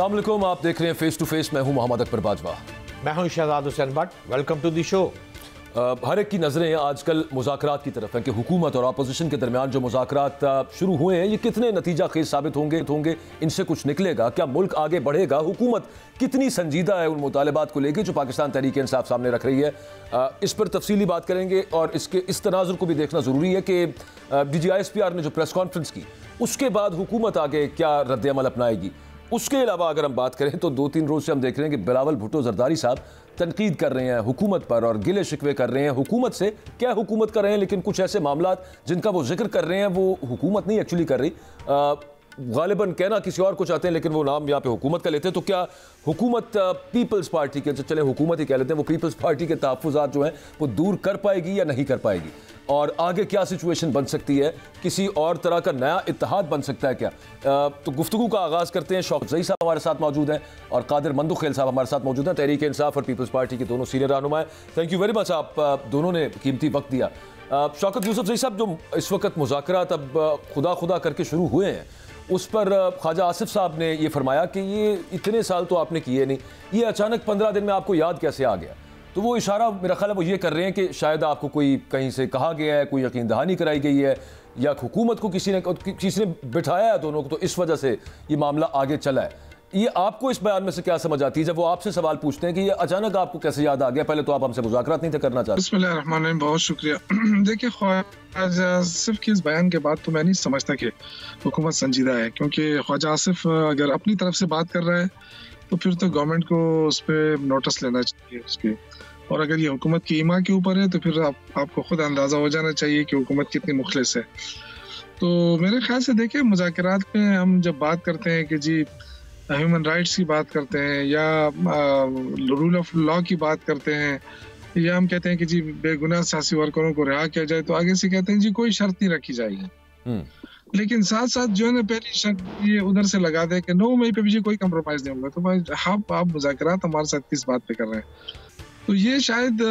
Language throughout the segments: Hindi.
अस्सलाम वालेकुम, आप देख रहे हैं फेस टू फेस। मैं हूं मोहम्मद अकबर बाजवा। मैं हूं Shahzad Hussain Bhatt. Welcome to the show. हर एक की नज़रें आजकल मुज़ाकरात की तरफ हैं कि हुकूमत और अपोजिशन के दरमियान जो मुज़ाकरात शुरू हुए हैं ये कितने नतीजा खेज साबित होंगे, इनसे कुछ निकलेगा, क्या मुल्क आगे बढ़ेगा, हुकूमत कितनी संजीदा है उन मुतालबात को लेकर जो पाकिस्तान तहरीक इंसाफ सामने रख रही है। इस पर तफसीली बात करेंगे और इसके इस तनाजुर को भी देखना ज़रूरी है कि DGISPR ने जो प्रेस कॉन्फ्रेंस की उसके बाद हुकूमत आगे क्या रद्द-ए-अमल अपनाएगी। उसके अलावा अगर हम बात करें तो 2-3 रोज़ से हम देख रहे हैं कि बिलावल भुट्टो जरदारी साहब तनकीद कर रहे हैं हुकूमत पर और गिले शिकवे कर रहे हैं हुकूमत से। क्या हुकूमत कर रहे हैं, लेकिन कुछ ऐसे मामलात जिनका वो जिक्र कर रहे हैं वो हुकूमत नहीं एक्चुअली कर रही, गालिबन कहना किसी और को चाहते हैं लेकिन वो नाम यहाँ पे हुकूमत का लेते हैं। तो क्या हुकूमत पीपल्स पार्टी के, चले हुकूमत ही कह लेते हैं, वो पीपल्स पार्टी के तहफ़्फ़ुज़ात जो हैं वो दूर कर पाएगी या नहीं कर पाएगी, और आगे क्या सिचुएशन बन सकती है, किसी और तरह का नया इत्तेहाद बन सकता है क्या। तो गुफ्तगू का आगाज़ करते हैं। शौकत ज़ई साहब हमारे साथ मौजूद हैं और कादिर मंदुखेल साहब हमारे साथ मौजूद हैं, तहरीक इंसाफ और पीपल्स पार्टी के दोनों सीनियर रहनुमा हैं। थैंक यू वेरी मच, आप दोनों ने कीमती वक्त दिया। शौकत यूसुफ ज़ई साहब, जो इस वक्त मुज़ाकरात अब खुदा करके शुरू हुए हैं उस पर ख्वाजा आसिफ साहब ने ये फरमाया कि ये इतने साल तो आपने किए नहीं, ये अचानक 15 दिन में आपको याद कैसे आ गया। तो वो इशारा मेरा ख्याल है वो ये कर रहे हैं कि शायद आपको कोई कहीं से कहा गया है, कोई यकीन दहानी कराई गई है या हुकूमत को किसी ने बिठाया है दोनों को, तो इस वजह से ये मामला आगे चला है। ये आपको इस बयान में से क्या समझ आती है जब वो आपसे सवाल पूछते हैं कि ये अचानक आपको कैसे याद आ गया, पहले तो आप हमसे मुज़ाकरात नहीं थे करना चाहते। बिस्मिल्लाहिर्रहमानिर्रहीम, बहुत शुक्रिया। देखिए, ख्वाजा आसिफ के इस बयान के बाद तो मैं नहीं समझता कि हुकूमत संजीदा है, क्योंकि ख्वाजा आसिफ अगर अपनी तरफ से बात कर रहा है तो फिर तो गवर्नमेंट को उस पर नोटिस लेना चाहिए उसके, और अगर ये हुकूमत की ईमा के ऊपर है तो फिर आपको खुद अंदाज़ा हो जाना चाहिए कि हुकूमत कितनी मुखलिस है। तो मेरे ख्याल से देखिए, मुज़ाकरात में हम जब बात करते हैं कि जी ह्यूमन राइट्स की बात करते हैं या रूल ऑफ लॉ की बात करते हैं, या हम कहते हैं कि जी बेगुनाह सियासी वर्करों को रिहा किया जाए, तो आगे से कहते हैं जी कोई शर्त नहीं रखी जाएगी। लेकिन साथ साथ जो है ना, पहली शर्त ये उधर से लगा दे कि 9 मई पे भी कोई कंप्रोमाइज नहीं होगा। तो भाई आप मुज़ाकरात हमारे साथ किस बात पे कर रहे हैं? तो ये शायद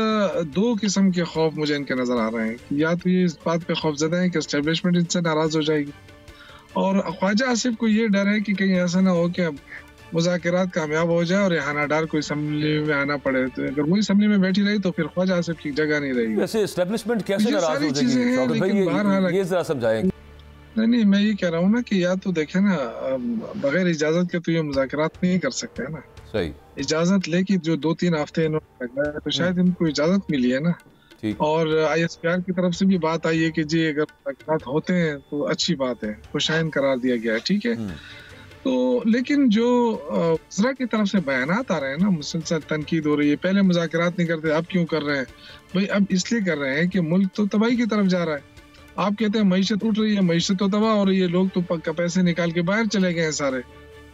2 किस्म के खौफ मुझे इनके नजर आ रहे हैं। या तो ये इस बात पे खौफजदा है कि एस्टेब्लिशमेंट इनसे नाराज हो जाएगी, और ख्वाजा आसिफ को ये डर है कि कहीं ऐसा ना हो कि मुज़ाकरात कामयाब हो जाए और रेहाना डार को असेंबली में आना पड़े। तो अगर वो असेंबली में बैठी रही तो फिर ख्वाजा आसिफ की जगह नहीं रहेगी। वैसे एस्टेब्लिशमेंट कैसे नाराज हो जाएगी? ये जरा समझाएं। नहीं, मैं ये कह रहा हूँ ना कि या तो देखे ना, बगैर इजाजत के तो ये मुज़ाकरात नहीं कर सकते है ना। सही, इजाजत लेके जो 2-3 हफ्ते इन्होंने लगना है, तो शायद इनको इजाजत मिली है ना। और ISPR की तरफ से भी बात आई है कि जी अगर मुज़ाकरात होते हैं तो अच्छी बात है, खुशाइन करार दिया गया है, ठीक है। तो लेकिन जो वज़रा की तरफ से बयानात आ रहे हैं ना, मुसलसल तनकीद हो रही है, पहले मुज़ाकरात नहीं करते, अब क्यों कर रहे हैं? भाई अब इसलिए कर रहे हैं कि मुल्क तो तबाही की तरफ जा रहा है। आप कहते हैं मईशत उठ रही है, मईशत तो तबाह हो रही है, लोग तो पक्का पैसे निकाल के बाहर चले गए हैं सारे,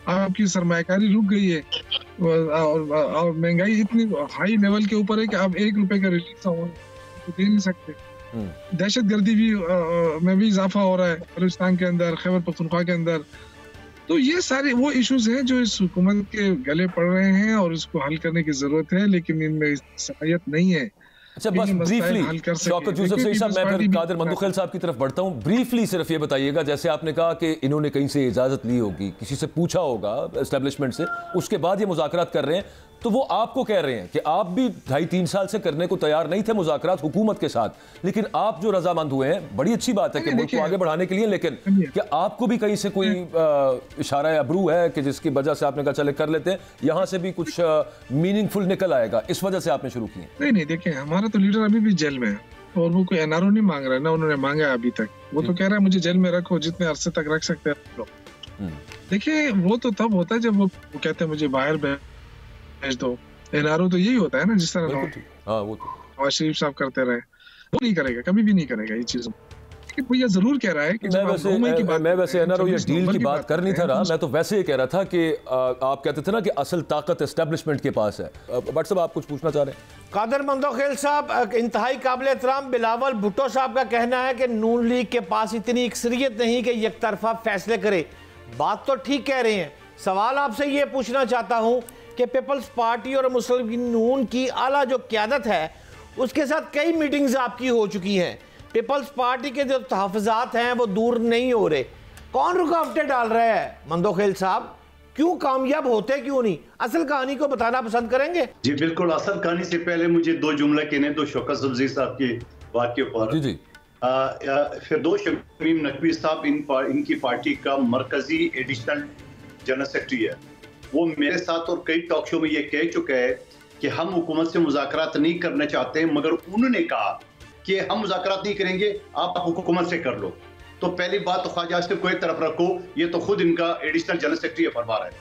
आपकी सरमायाकारी रुक गई है, और महंगाई इतनी हाई लेवल के ऊपर है कि आप 1 रुपए का रिलीफ तो दे नहीं सकते। दहशत गर्दी भी में भी इजाफा हो रहा है बलूचिस्तान के अंदर, खैबर पख्तूनख्वा के अंदर। तो ये सारे वो इश्यूज हैं जो इस हुकूमत के गले पड़ रहे हैं और इसको हल करने की जरूरत है, लेकिन इनमें सलाहियत नहीं है। अच्छा, बस ब्रीफली शौकत यूसुफ ज़ई साहब, मैं फिर कादिर मंदुखेल साहब की तरफ बढ़ता हूँ। ब्रीफली सिर्फ ये बताइएगा, जैसे आपने कहा कि इन्होंने कहीं से इजाज़त ली होगी, किसी से पूछा होगा एस्टेब्लिशमेंट से, उसके बाद ये मुज़ाकरात कर रहे हैं, तो वो आपको कह रहे हैं कि आप भी 2.5-3 साल से करने को तैयार नहीं थे मुज़ाकरात हुकूमत के साथ, लेकिन आप जो रजामंद हुए हैं, बड़ी अच्छी बात है कि मुल्क को आगे बढ़ाने के लिए, लेकिन क्या आपको भी कहीं से कोई इशारा या ब्रू है कि जिसकी वजह से आपने कहा चले कर लेते हैं, यहाँ से भी कुछ मीनिंगफुल निकल आएगा, इस वजह से आपने शुरू किए? नहीं, देखिए हमारा तो लीडर अभी भी जेल में है और वो कोई NRO नहीं मांग रहा है ना, उन्होंने मांगा अभी तक। वो तो कह रहा है मुझे जेल में रखो, जितने अरसे तक रख सकते हैं। देखिए, वो तो तब होता है जब वो कहते हैं मुझे बाहर भेज दो। NRO तो यही होता है ना, जिस तरह नवाज शरीफ साहब करते रहे। वो नहीं करेगा, कभी भी नहीं करेगा ये चीज। भैया जरूर कह रहा है कि मैं वैसे NRO या डील की बात कर नहीं था रहा, मैं तो वैसे ही कह रहा था कि आप कहते थे ना कि असल ताकत एस्टेब्लिशमेंट के पास है। बट साहब, आप कुछ पूछना चाह रहे हैं? कादिर मंदुखेल साहब, इंतहाई काबिल एहतराम बिलावल भुट्टो साहब का कहना है कि नून लीग के पास इतनी अक्सरियत नहीं कि यकतरफा फैसले करे। बात तो ठीक कह रहे हैं। सवाल आपसे ये पूछना चाहता हूँ कि पीपल्स पार्टी और मुस्लिम नून की आला जो क़यादत है उसके साथ कई मीटिंग्स आपकी हो चुकी हैं। पीपल्स पार्टी के जो तहफ़्फ़ुज़ात हैं वो दूर नहीं हो रहे। कौन रुकावटें डाल रहा है मंदुखेल साहब? क्यों कामयाब होते क्यों नहीं? असल कहानी को बताना पसंद करेंगे? जी बिल्कुल, असल कहानी से पहले मुझे दो जुमला कहने दो शौकत सब्जी साहब की बात के ऊपर। जी जी। फिरदौस शमीम नकवी साहब इनकी पार्टी का मरकजी एडिशनल जनरल सेक्रेटरी है। वो मेरे साथ और कई टॉक शो में ये कह चुका है कि हम हुकूमत से मुज़ाकरात नहीं करना चाहते, मगर उन्होंने कहा कि हम मुज़ाकरात नहीं करेंगे, आप हुकूमत से कर लो। तो पहली बात तो ख्वाजा आसिफ को एक तरफ रखो, ये तो खुद इनका एडिशनल जनरल सेक्रेटरी फरमा रहा है।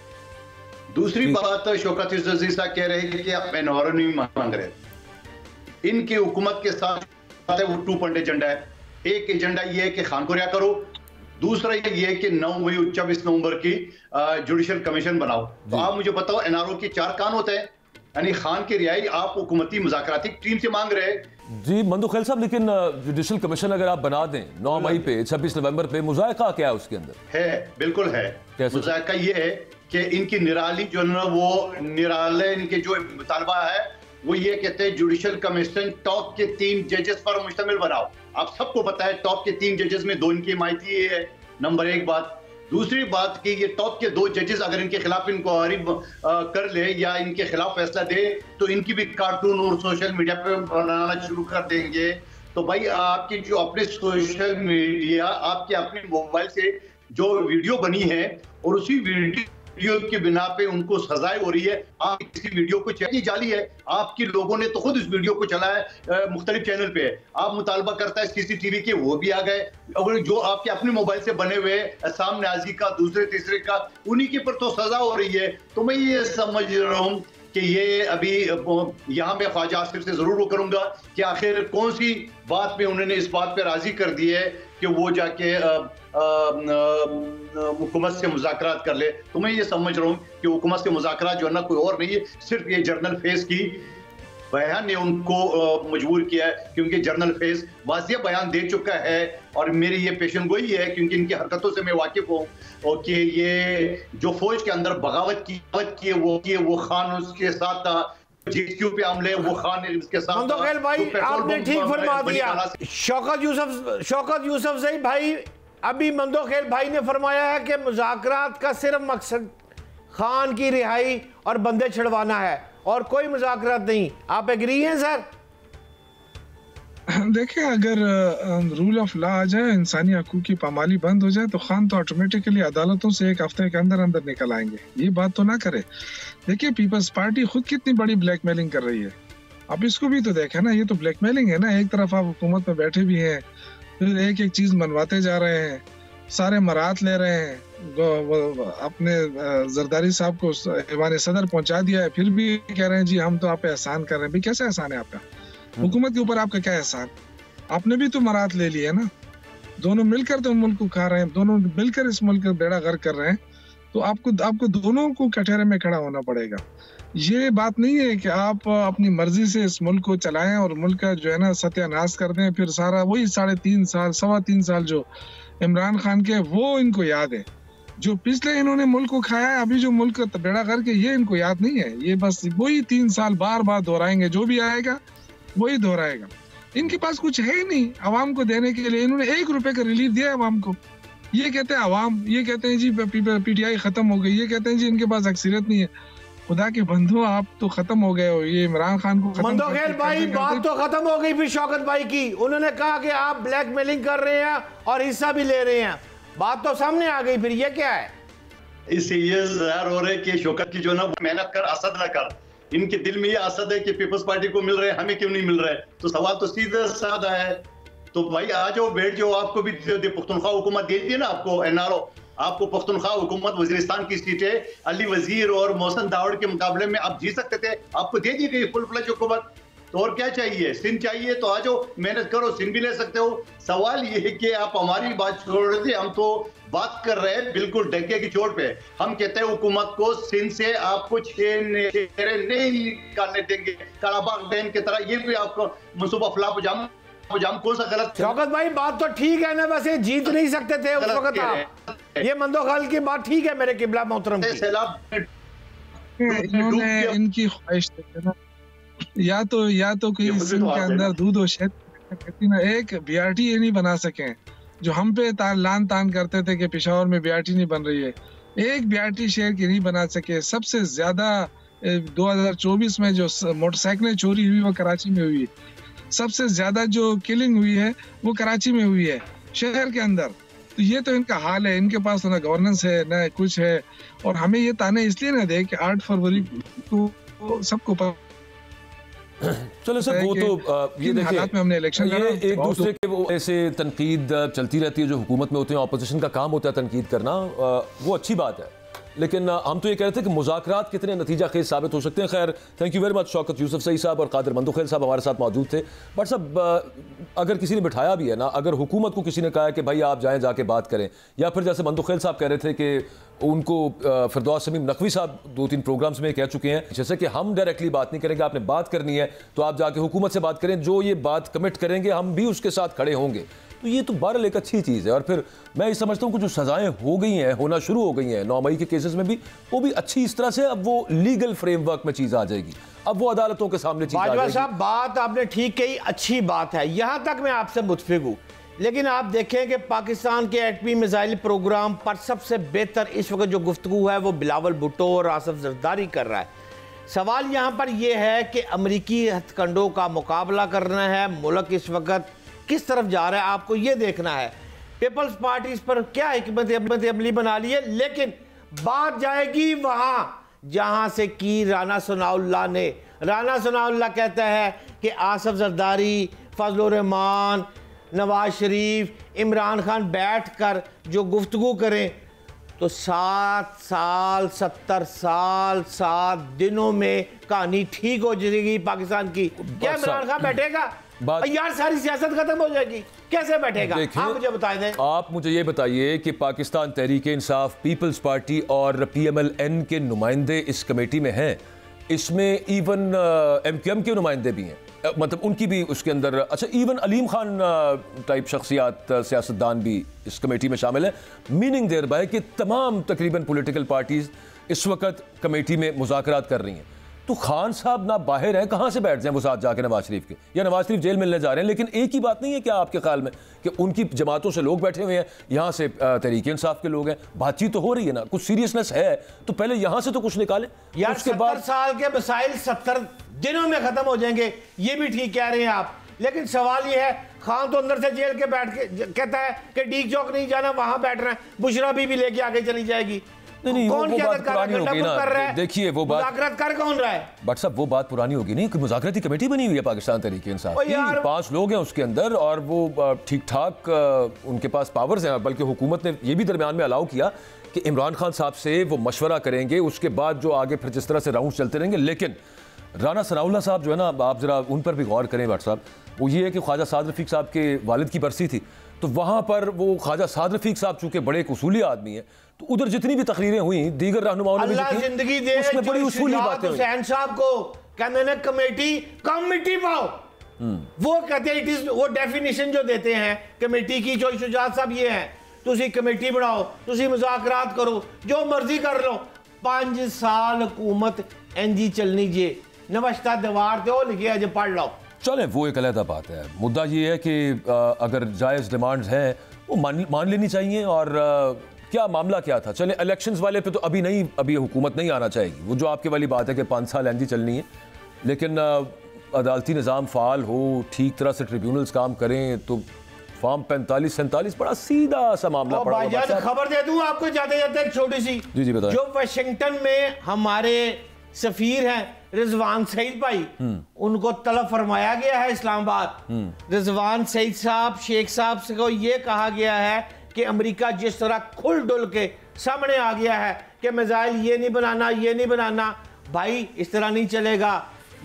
दूसरी बात शौकत अजीज साहब कह रहे हैं कि आप मेनोर नहीं मांग रहे। इनकी हुकूमत के साथ वो 2 पॉइंट एजेंडा है। एक एजेंडा ये है कि खान को रिहा करो, दूसरा ये है कि 24 नवंबर की जुडिशल कमीशन बनाओ। तो आप मुझे बताओ, एनआरओ की 4 कान होते हैं, यानी खान की रिहाई आप हुकूमती मुज़ाकराती टीम से मांग रहे हैं। जी मंदो खैल साहब, लेकिन जुडिशल कमीशन अगर आप बना दें 9 मई पे 26 नवंबर पे, मुज़ायका क्या है उसके अंदर? है, बिल्कुल है। मुज़ायका ये है कि इनकी निराली जो है ना, वो निराले इनके जो मुतालबा है वो ये कहते हैं जुडिशल कमीशन टॉप के 3 जजेस पर मुश्तमिल बनाओ। आप सबको पता है टॉप के 3 जजेस में 2 इनकी हिमायती है, नंबर 1 बात। दूसरी बात कि ये टॉप के 2 जजेस अगर इनके खिलाफ इंक्वायरी कर ले या इनके खिलाफ फैसला दे तो इनकी भी कार्टून और सोशल मीडिया पे बनाना शुरू कर देंगे। तो भाई आपकी जो अपने सोशल मीडिया, आपके अपने मोबाइल से जो वीडियो बनी है और उसी वीडियो की बिना पे उनको सजाएं हो रही है। आप किसी वीडियो को चाहिए जाली है, आपके लोगों ने तो खुद इस वीडियो को चलाया मुख्तलिफ चैनल पे है। आप मुतालबा करता है सीसीटीवी के, वो भी आ गए। और जो आपके अपने मोबाइल से बने हुए सामने आजी का, दूसरे तीसरे का, उन्हीं के पर तो सजा हो रही है। तो मैं ये समझ रहा हूँ कि ये अभी यहाँ मैं ख्वाजा आसिफ से जरूर वो करूंगा कि आखिर कौन सी बात में उन्होंने इस बात पे राजी कर दी है कि वो जाके हुकूमत से मुज़ाकरात कर ले। तो मैं ये समझ रहा हूँ कि हुकूमत से मुज़ाकरात जो है ना कोई और नहीं है, सिर्फ ये जर्नल फेस की बयान ने उनको मजबूर किया है, क्योंकि जर्नल फेस वाज़िया बयान दे चुका है। और मेरी ये पेशन गोई है, क्योंकि इनकी हरकतों से मैं वाकिफ हूँ, और कि ये जो फौज के अंदर बगावत की वो खान उसके साथ था, जीएसक्यू पे हमले वो खान इसके साथ। मंदोखेल भाई आपने ठीक फरमा दिया। शौकत यूसुफजई भाई, अभी मंदोखेल भाई ने फरमाया है कि मुज़ाकरात का सिर्फ मकसद खान की रिहाई और बंदे छुड़वाना है और कोई मुज़ाकरात नहीं। आप एग्री हैं सर? देखिए, अगर रूल ऑफ लॉ आ जाए, इंसानी हकूक़ की पामाली बंद हो जाए, तो खान तो ऑटोमेटिकली अदालतों से 1 हफ्ते के अंदर अंदर निकल आएंगे। ये बात तो ना करे। देखिए, पीपल्स पार्टी खुद कितनी बड़ी ब्लैकमेलिंग कर रही है, आप इसको भी तो देखें ना। ये तो ब्लैकमेलिंग है ना। एक तरफ आप हुकूमत में बैठे भी हैं, फिर एक एक चीज मनवाते जा रहे हैं, सारे मरात ले रहे हैं। अपने जरदारी साहब को ऐवान सदर पहुंचा दिया है, फिर भी कह रहे हैं जी हम तो आप पे एहसान कर रहे हैं। भाई कैसा एहसान है आपका? हुकूमत के ऊपर आपका क्या एहसान? आपने भी तो मरात ले लिया ना। दोनों मिलकर तो मुल्क को खा रहे हैं, दोनों मिलकर इस मुल्क का बेड़ा गर्क कर रहे हैं। तो आपको दोनों को कटहरे में खड़ा होना पड़ेगा। ये बात नहीं है कि आप अपनी मर्जी से इस मुल्क को चलाएं और मुल्क का जो है ना सत्यानाश कर दें। फिर सारा वही 3.5 साल 3.25 साल जो इमरान खान के, वो इनको याद है। जो पिछले इन्होंने मुल्क को खाया है, अभी जो मुल्क का बेड़ा करके, ये इनको याद नहीं है। ये बस वही 3 साल बार बार दोहराएंगे, जो भी आएगा वही दोहराएगा। इनके पास कुछ है ही नहीं आवाम को देने के लिए। इन्होंने 1 रुपए का रिलीफ दिया आवाम को। ये कहते हैं आवाम, ये कहते हैं जी पीटीआई खत्म हो गई, ये कहते हैं जी इनके पास अक्सरियत नहीं है। खुदा के बंधु, आप तो खत्म हो गए हो। ये इमरान खान को मंदोखेल भाई बात तो खत्म हो गई फिर शौकत भाई की। उन्होंने कहा कि आप ब्लैकमेलिंग कर रहे हैं और हिस्सा भी ले रहे हैं, बात तो सामने आ गई। फिर ये क्या है? इससे ये ज़ाहिर हो रहा है कि शौकत की जो ना मेहनत कर असद ना कर। इनके दिल में ये असद है कि पीपल्स पार्टी को मिल रहे हैं, हमें क्यों नहीं मिल रहा है। तो सवाल तो सीधा साधा है। तो भाई आ जाओ, बैठ जाओ। आपको भी पुख्तनख्वा हुकूमत दे दी है ना, आपको एनआरओ, आपको पुख्तनख्वा हुकूमत वजीरिस्तान की सीटें अली वजीर और मोहसिन दावड़ के मुकाबले में आप जीत सकते थे, आपको दे दी गई फुल फ्लेज हुकूमत। तो और क्या चाहिए? सिंध चाहिए तो आ जाओ, मेहनत करो, सिंध भी ले सकते हो। सवाल ये है कि आप हमारी बात छोड़ रहे थे, हम तो बात कर रहे हैं बिल्कुल डंके की चोट पे। हम कहते हैं हुकूमत को सिंध से आप कुछ शेरे नहीं निकालने देंगे, कालाबाग डैम की तरह। ये भी आपको मनसूबा फलापुजाम कौन सा गलत? शौकत भाई बात तो ठीक है ना, वैसे जीत नहीं सकते थे उस वक्त आप। ये मंदोखाल की बात ठीक है मेरे किबला मोहतरम की। इन्होंने इनकी ख्वाहिश ना, या तो कोई सिंध के अंदर दूध और शहद कहती ना, एक बीआरटी ये नहीं बना सके जो हम पे लान तान करते थे कि पेशावर में बीआरटी नहीं बन रही है। एक भी आरटी शेयर की नहीं बना सके। सबसे ज्यादा 2024 में जो मोटरसाइकिलें चोरी हुई वो कराची में हुई। सबसे ज्यादा जो किलिंग हुई है वो कराची में हुई है, शहर के अंदर। तो ये तो इनका हाल है, इनके पास तो ना गवर्नेंस है ना कुछ है। और हमें ये ताने इसलिए ना दे कि 8 फरवरी को सबको चलो सर, वो तो ये देखिए में हमने इलेक्शन ये एक दूसरे के वो ऐसे तनकीद चलती रहती है, जो हुकूमत में होते हैं, ऑपोजिशन का काम होता है तनकीद करना, वो अच्छी बात है। लेकिन हम तो ये कह रहे थे कि मुज़ाकरात कितने नतीजा खेज साबित हो सकते हैं। खैर, thank you very much Shaukat Yusuf Saeed साहब और कादिर मंदुखेल साहब हमारे साथ मौजूद थे। बट साहब, अगर किसी ने बिठाया भी है ना, अगर हुकूमत को किसी ने कहा है कि भाई आप जाएं जाके बात करें, या फिर जैसे मंदुखेल साहब कह रहे थे कि उनको फिरदौस समीम नकवी साहब 2-3 प्रोग्राम्स में कह चुके हैं, जैसे कि हम डायरेक्टली बात नहीं करेंगे, आपने बात करनी है तो आप जाके हुकूमत से बात करें, जो ये बात कमिट करेंगे हम भी उसके साथ खड़े होंगे। तो ये तो बहरहाल एक अच्छी चीज़ है। और फिर मैं ये समझता हूँ कि जो सज़ाएं हो गई हैं, होना शुरू हो गई हैं 9 मई के केसेस में भी, वो भी अच्छी इस तरह से अब वो लीगल फ्रेमवर्क में चीज़ आ जाएगी, अब वो अदालतों के सामने चीज़ आ जाएगी। साहब, बात आपने ठीक कही, अच्छी बात है, यहाँ तक मैं आपसे मुत्फिक हूँ। लेकिन आप देखें कि पाकिस्तान के एटमी मिसाइल प्रोग्राम पर सबसे बेहतर इस वक्त जो गुफ्तगू है वो बिलावल भुट्टो और आसिफ जरदारी कर रहा है। सवाल यहाँ पर यह है कि अमरीकी हथकंडों का मुकाबला करना है, मुल्क इस वक्त किस तरफ जा रहा है, आपको ये देखना है। पीपल्स पार्टी इस पर क्या हिकमत अमली बना ली है, लेकिन बात जाएगी वहां जहां से की राना सनाउल्लाह ने। राना सनाउल्लाह कहता है कि आसिफ जरदारी, फजलुर रहमान, नवाज शरीफ, इमरान खान बैठकर जो गुफ्तगू करें तो 7 साल 70 साल 7 दिनों में कहानी ठीक हो जाएगी पाकिस्तान की। क्या इमरान खान बैठेगा? यार सारी सियासत खत्म हो जाएगी, कैसे बैठेगा? आप मुझे बताएं दें। आप मुझे ये बताइए कि पाकिस्तान तहरीक इंसाफ, पीपल्स पार्टी और PMLN के नुमाइंदे इस कमेटी में हैं, इसमें इवन MQM के नुमाइंदे भी हैं, मतलब उनकी भी उसके अंदर, अच्छा इवन अलीम खान टाइप शख्सियात सियासतदान भी इस कमेटी में शामिल है। मीनिंग देयर बाय कि तमाम तकरीबन पॉलिटिकल पार्टीज इस वक्त कमेटी में मुज़ाकरात कर रही हैं। तो खान साहब ना बाहर हैं, कहाँ से बैठ जाएं वो साथ जाके नवाज शरीफ के, या नवाज शरीफ जेल मिलने जा रहे हैं। लेकिन एक ही बात नहीं है क्या आपके ख्याल में कि उनकी जमातों से लोग बैठे हुए हैं, यहाँ से तहरीक इंसाफ के लोग हैं, बातचीत तो हो रही है ना, कुछ सीरियसनेस है तो पहले यहाँ से तो कुछ निकालें। यार उसके बाद 70 साल के मसाइल 70 दिनों में खत्म हो जाएंगे, ये भी ठीक कह रहे हैं आप। लेकिन सवाल ये है, खान तो अंदर से जेल के बैठ के कहता है कि डीग चौक नहीं जाना, वहां बैठ रहा है, बुशरा भी लेके आगे चली जाएगी। नहीं, कौन वो बात पुरानी होगी ना। देखिए वो बात मुज़ाकरात कर कौन रहा है? बट साहब वो बात पुरानी होगी नहीं कि मुज़ाकराती कमेटी बनी हुई है पाकिस्तान तहरीक इंसाफ की, 5 लोग हैं उसके अंदर और वो ठीक ठाक उनके पास पावर्स हैं। बल्कि हुकूमत ने ये भी दरमियान में अलाउ किया कि इमरान खान साहब से वो मशवरा करेंगे, उसके बाद जो आगे फिर जिस तरह से राउंड चलते रहेंगे। लेकिन राना सनाउल्लाह साहब जो है ना, आप जरा उन पर भी गौर करें भट्ट साहब। वो ये है कि ख्वाजा साद रफीक साहब के वालिद की बरसी थी, तो वहाँ पर वो ख्वाजा साद रफीक साहब चूँकि बड़े एक उसूली आदमी है, तो उधर जितनी भी तकरीरें हुई दीगर रहनुमाओं ने जिंदगी दे उसमें बड़ी उसूली बातें हुई। हुसैन साहब को कहते हैं कमेटी पाओ, वो कहते हैं इट इज, वो डेफिनेशन जो देते हैं कमेटी की, जो शुजात साहब ये है, तुसी कमेटी बनाओ, तुसी मुज़ाकरात करो, जो मर्जी कर लो। 5 साल हुकूमत एनजी चलनी जे नवश्ता दीवार दो लिखे अज पढ़ लो। चलें वो एक अलग बात है। मुद्दा ये है कि अगर जायज़ डिमांड्स हैं वो मान लेनी चाहिए। और क्या मामला क्या था, चले इलेक्शंस वाले पे तो अभी हुकूमत नहीं आना चाहेगी। वो जो आपके वाली बात है कि 5 साल एनजी चलनी है, लेकिन अदालती निज़ाम फ़ाल हो, ठीक तरह से ट्रिब्यूनल्स काम करें, तो फॉर्म 45-47 बड़ा सीधा सा मामला पड़ा। खबर दे दूं आपको जाते जाते एक छोटी सी, जी बताएं। जो वाशिंगटन में हमारे सफीर हैं रिजवान सईद भाई, उनको तलब फरमाया गया है इस्लामाबाद। रिजवान सईद साहब शेख साहब से को ये कहा गया है कि अमेरिका जिस तरह खुल डुल के सामने आ गया है कि मिसाइल ये नहीं बनाना, ये नहीं बनाना, भाई इस तरह नहीं चलेगा।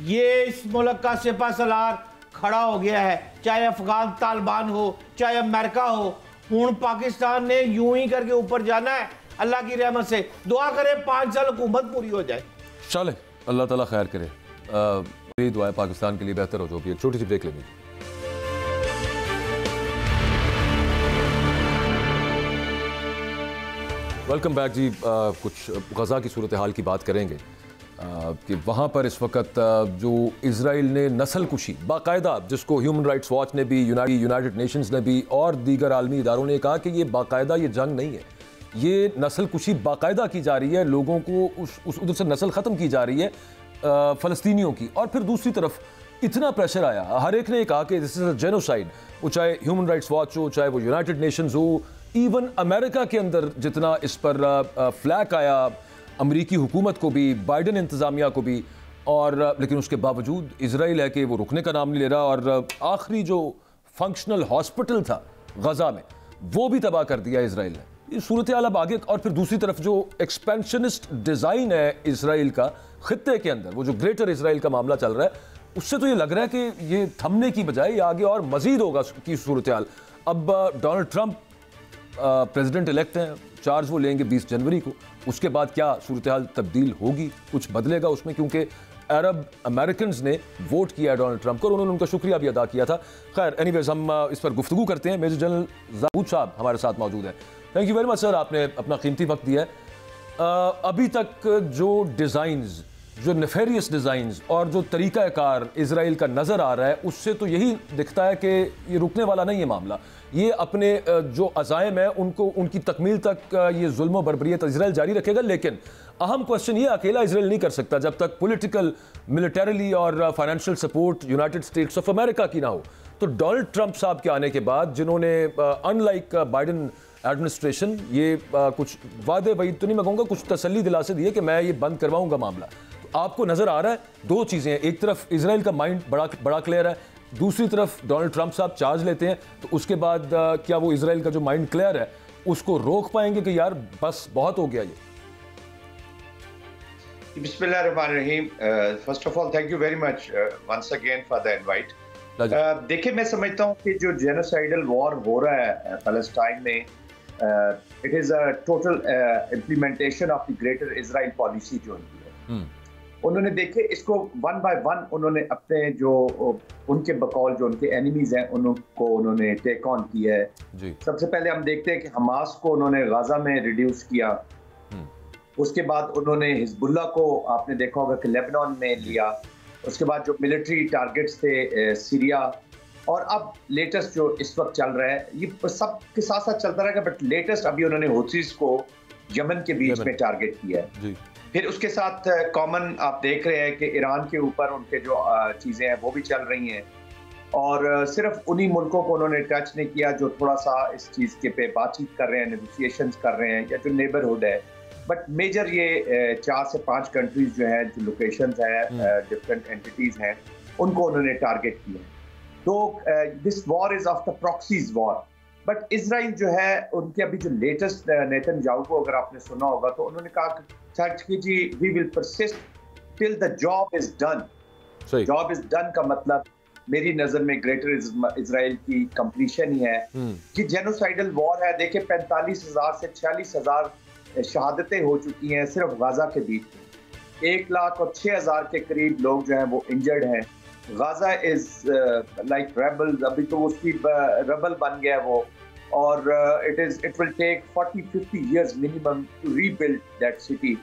ये इस मुल्क का सिपा सलार खड़ा हो गया है, चाहे अफगान तालिबान हो, चाहे अमेरिका हो। हूं पाकिस्तान ने यूं ही करके ऊपर जाना है। अल्लाह की रहमत से दुआ करें 5 साल हुकूमत पूरी हो जाए। चले अल्लाह ताला खैर करे। मेरी दुआ है पाकिस्तान के लिए बेहतर हो। जो भी एक छोटी सी ब्रेक लेनी। वेलकम बैक जी। कुछ गज़ा की सूरत हाल की बात करेंगे कि वहाँ पर इस वक्त जो इजराइल ने नस्ल कुशी बाकायदा, जिसको ह्यूमन राइट्स वॉच ने भी, यूनाइटेड नेशंस ने भी और दीगर आलमी इदारों ने कहा कि ये बाकायदा ये जंग नहीं है, ये नस्ल कुशी बाकायदा की जा रही है, लोगों को उस उधर से नस्ल ख़त्म की जा रही है फ़लस्तीनियों की। और फिर दूसरी तरफ इतना प्रेशर आया, हर एक ने कहा कि दिस इज़ अ जेनोसाइड, वो चाहे ह्यूमन राइट्स वॉच हो, चाहे वो यूनाइटेड नेशंस हो, इवन अमेरिका के अंदर जितना इस पर फ्लैक आया, अमरीकी हुकूमत को भी, बाइडन इंतज़ामिया को भी, और लेकिन उसके बावजूद इजराइल है कि वो रुकने का नाम नहीं ले रहा। और आखिरी जो फंक्शनल हॉस्पिटल था गजा में वो भी तबाह कर दिया इजराइल ने। ये सूरत हाल अब आगे। और फिर दूसरी तरफ जो एक्सपेंशनिस्ट डिज़ाइन है इजराइल का खित्ते के अंदर, वो जो ग्रेटर इजराइल का मामला चल रहा है, उससे तो ये लग रहा है कि ये थमने की बजाय ये आगे और मजीद होगा की सूरत हाल। अब डोनाल्ड ट्रंप प्रेसिडेंट इलेक्ट हैं, चार्ज वो लेंगे 20 जनवरी को। उसके बाद क्या सूरत हाल तब्दील होगी, कुछ बदलेगा उसमें? क्योंकि अरब अमेरिकन ने वोट किया डोनाल्ड ट्रंप को और उन्होंने उनका शुक्रिया भी अदा किया था। खैर एनीवेज, हम इस पर गुफ्तगू करते हैं। मेजर जनरल ज़ाबूद साहब हमारे साथ मौजूद है। Thank you very much sir, आपने अपना कीमती वक्त दिया है। अभी तक जो डिज़ाइंस, जो नेफेरियस डिज़ाइंस और जो तरीक़ाकार इजराइल का नज़र आ रहा है, उससे तो यही दिखता है कि ये रुकने वाला नहीं है मामला। ये अपने जो अज़ाइम है उनको, उनकी तकमील तक ये जुल्म बर्बरियत इजराइल जारी रखेगा। लेकिन अहम क्वेश्चन ये अकेला इजराइल नहीं कर सकता जब तक पॉलिटिकल, मिलिटरीली और financial support United States of America की ना हो। तो डोनाल्ड ट्रंप साहब के आने के बाद, जिन्होंने अनलाइक बाइडन एडमिनिस्ट्रेशन ये कुछ वादे वही तो नहीं मैं कहूँगा, कुछ तसल्ली दिलासे दिए कि मैं ये बंद करवाऊंगा मामला, तो आपको नज़र आ रहा है दो चीज़ें हैं। एक तरफ इजराइल का माइंड बड़ा क्लियर है, दूसरी तरफ डोनाल्ड ट्रंप साहब चार्ज लेते हैं, तो उसके बाद क्या वो इजराइल का जो माइंड क्लियर है उसको रोक पाएंगे कि यार बस बहुत हो गया ये? बिस्मिल्लाहिर्रहमानिर्रहीम। First of all thank you very much once again for the invite. देखिए, मैं समझता हूँ कि जो जेनोसाइडल वॉर हो रहा है पैलेस्टाइन में, it is a total implementation of the greater Israel policy जो उनकी है। उन्होंने देखे इसको वन बाय वन, उन्होंने अपने जो उनके बकौल जो उनके एनिमीज हैं उनको उन्होंने टेक ऑन किया है जी। सबसे पहले हम देखते हैं कि हमास को उन्होंने गाजा में रिड्यूस किया, उसके बाद उन्होंने हिजबुल्लाह को आपने देखा होगा कि लेबनान में लिया, उसके बाद जो मिलिट्री टारगेट्स थे सीरिया, और अब लेटेस्ट जो इस वक्त चल रहा है, ये सब के साथ साथ चलता रहेगा, बट लेटेस्ट अभी उन्होंने हूथीज को यमन के बीच में टारगेट किया है जी। फिर उसके साथ कॉमन आप देख रहे हैं कि ईरान के ऊपर उनके जो चीज़ें हैं वो भी चल रही हैं, और सिर्फ उन्हीं मुल्कों को उन्होंने टच नहीं किया जो थोड़ा सा इस चीज़ के पे बातचीत कर रहे हैं, नेगोशिएशंस कर रहे हैं, या जो नेबरहुड है। बट मेजर ये 4 से 5 कंट्रीज जो हैं, जो लोकेशंस हैं, डिफरेंट एंटिटीज हैं, उनको उन्होंने टारगेट किया। तो this war is of the proxies war. But Israel जो है, उनके अभी जो लेटेस्ट नेतन्याहू को अगर आपने सुना होगा तो उन्होंने कहा कि जी we will persist till the job is done. Job is done का मतलब मेरी नजर में ग्रेटर इजराइल की कंप्लीशन ही है कि जेनोसाइडल वॉर है। देखिए 45,000 से 46,000 शहादतें हो चुकी हैं सिर्फ गाजा के बीच में। 1,06,000 के करीब लोग जो हैं वो इंजर्ड हैं। गाजा इज लाइक रेबल, अभी तो उसकी रेबल बन गया है वो, और it will take 40-50 years minimum to rebuild that city.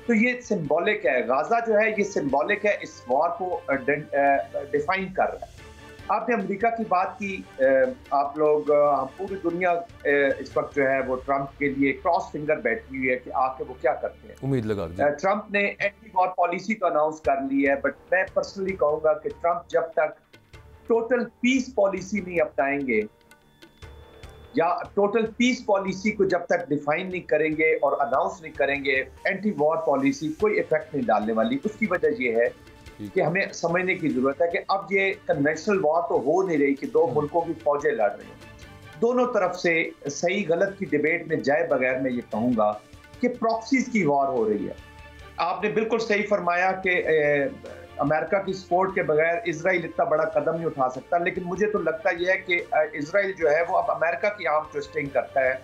तो ये सिंबॉलिक है, गाजा जो है ये सिंबॉलिक है, इस वॉर को डिफाइन कर रहा है। आपने अमेरिका की बात की, आप लोग, पूरी दुनिया इस वक्त जो है वो ट्रंप के लिए क्रॉस फिंगर बैठी हुई है कि आके वो क्या करते हैं। उम्मीद लगा ट्रंप ने एंटी वॉर पॉलिसी तो अनाउंस कर ली है, बट मैं पर्सनली कहूंगा कि ट्रंप जब तक टोटल पीस पॉलिसी नहीं अपनाएंगे, या टोटल पीस पॉलिसी को जब तक डिफाइन नहीं करेंगे और अनाउंस नहीं करेंगे, एंटी वॉर पॉलिसी कोई इफेक्ट नहीं डालने वाली। उसकी वजह ये है कि हमें समझने की जरूरत है कि अब ये कन्वेंशनल वॉर तो हो नहीं रही कि दो मुल्कों की फौजें लड़ रही हैं। दोनों तरफ से सही गलत की डिबेट में जाए बगैर मैं ये कहूंगा कि प्रॉक्सीज की वॉर हो रही है। आपने बिल्कुल सही फरमाया कि अमेरिका की सपोर्ट के बगैर इजराइल इतना बड़ा कदम नहीं उठा सकता, लेकिन मुझे तो लगता यह है कि इजराइल जो है वो अब अमेरिका की आर्म ट्विस्टिंग करता है।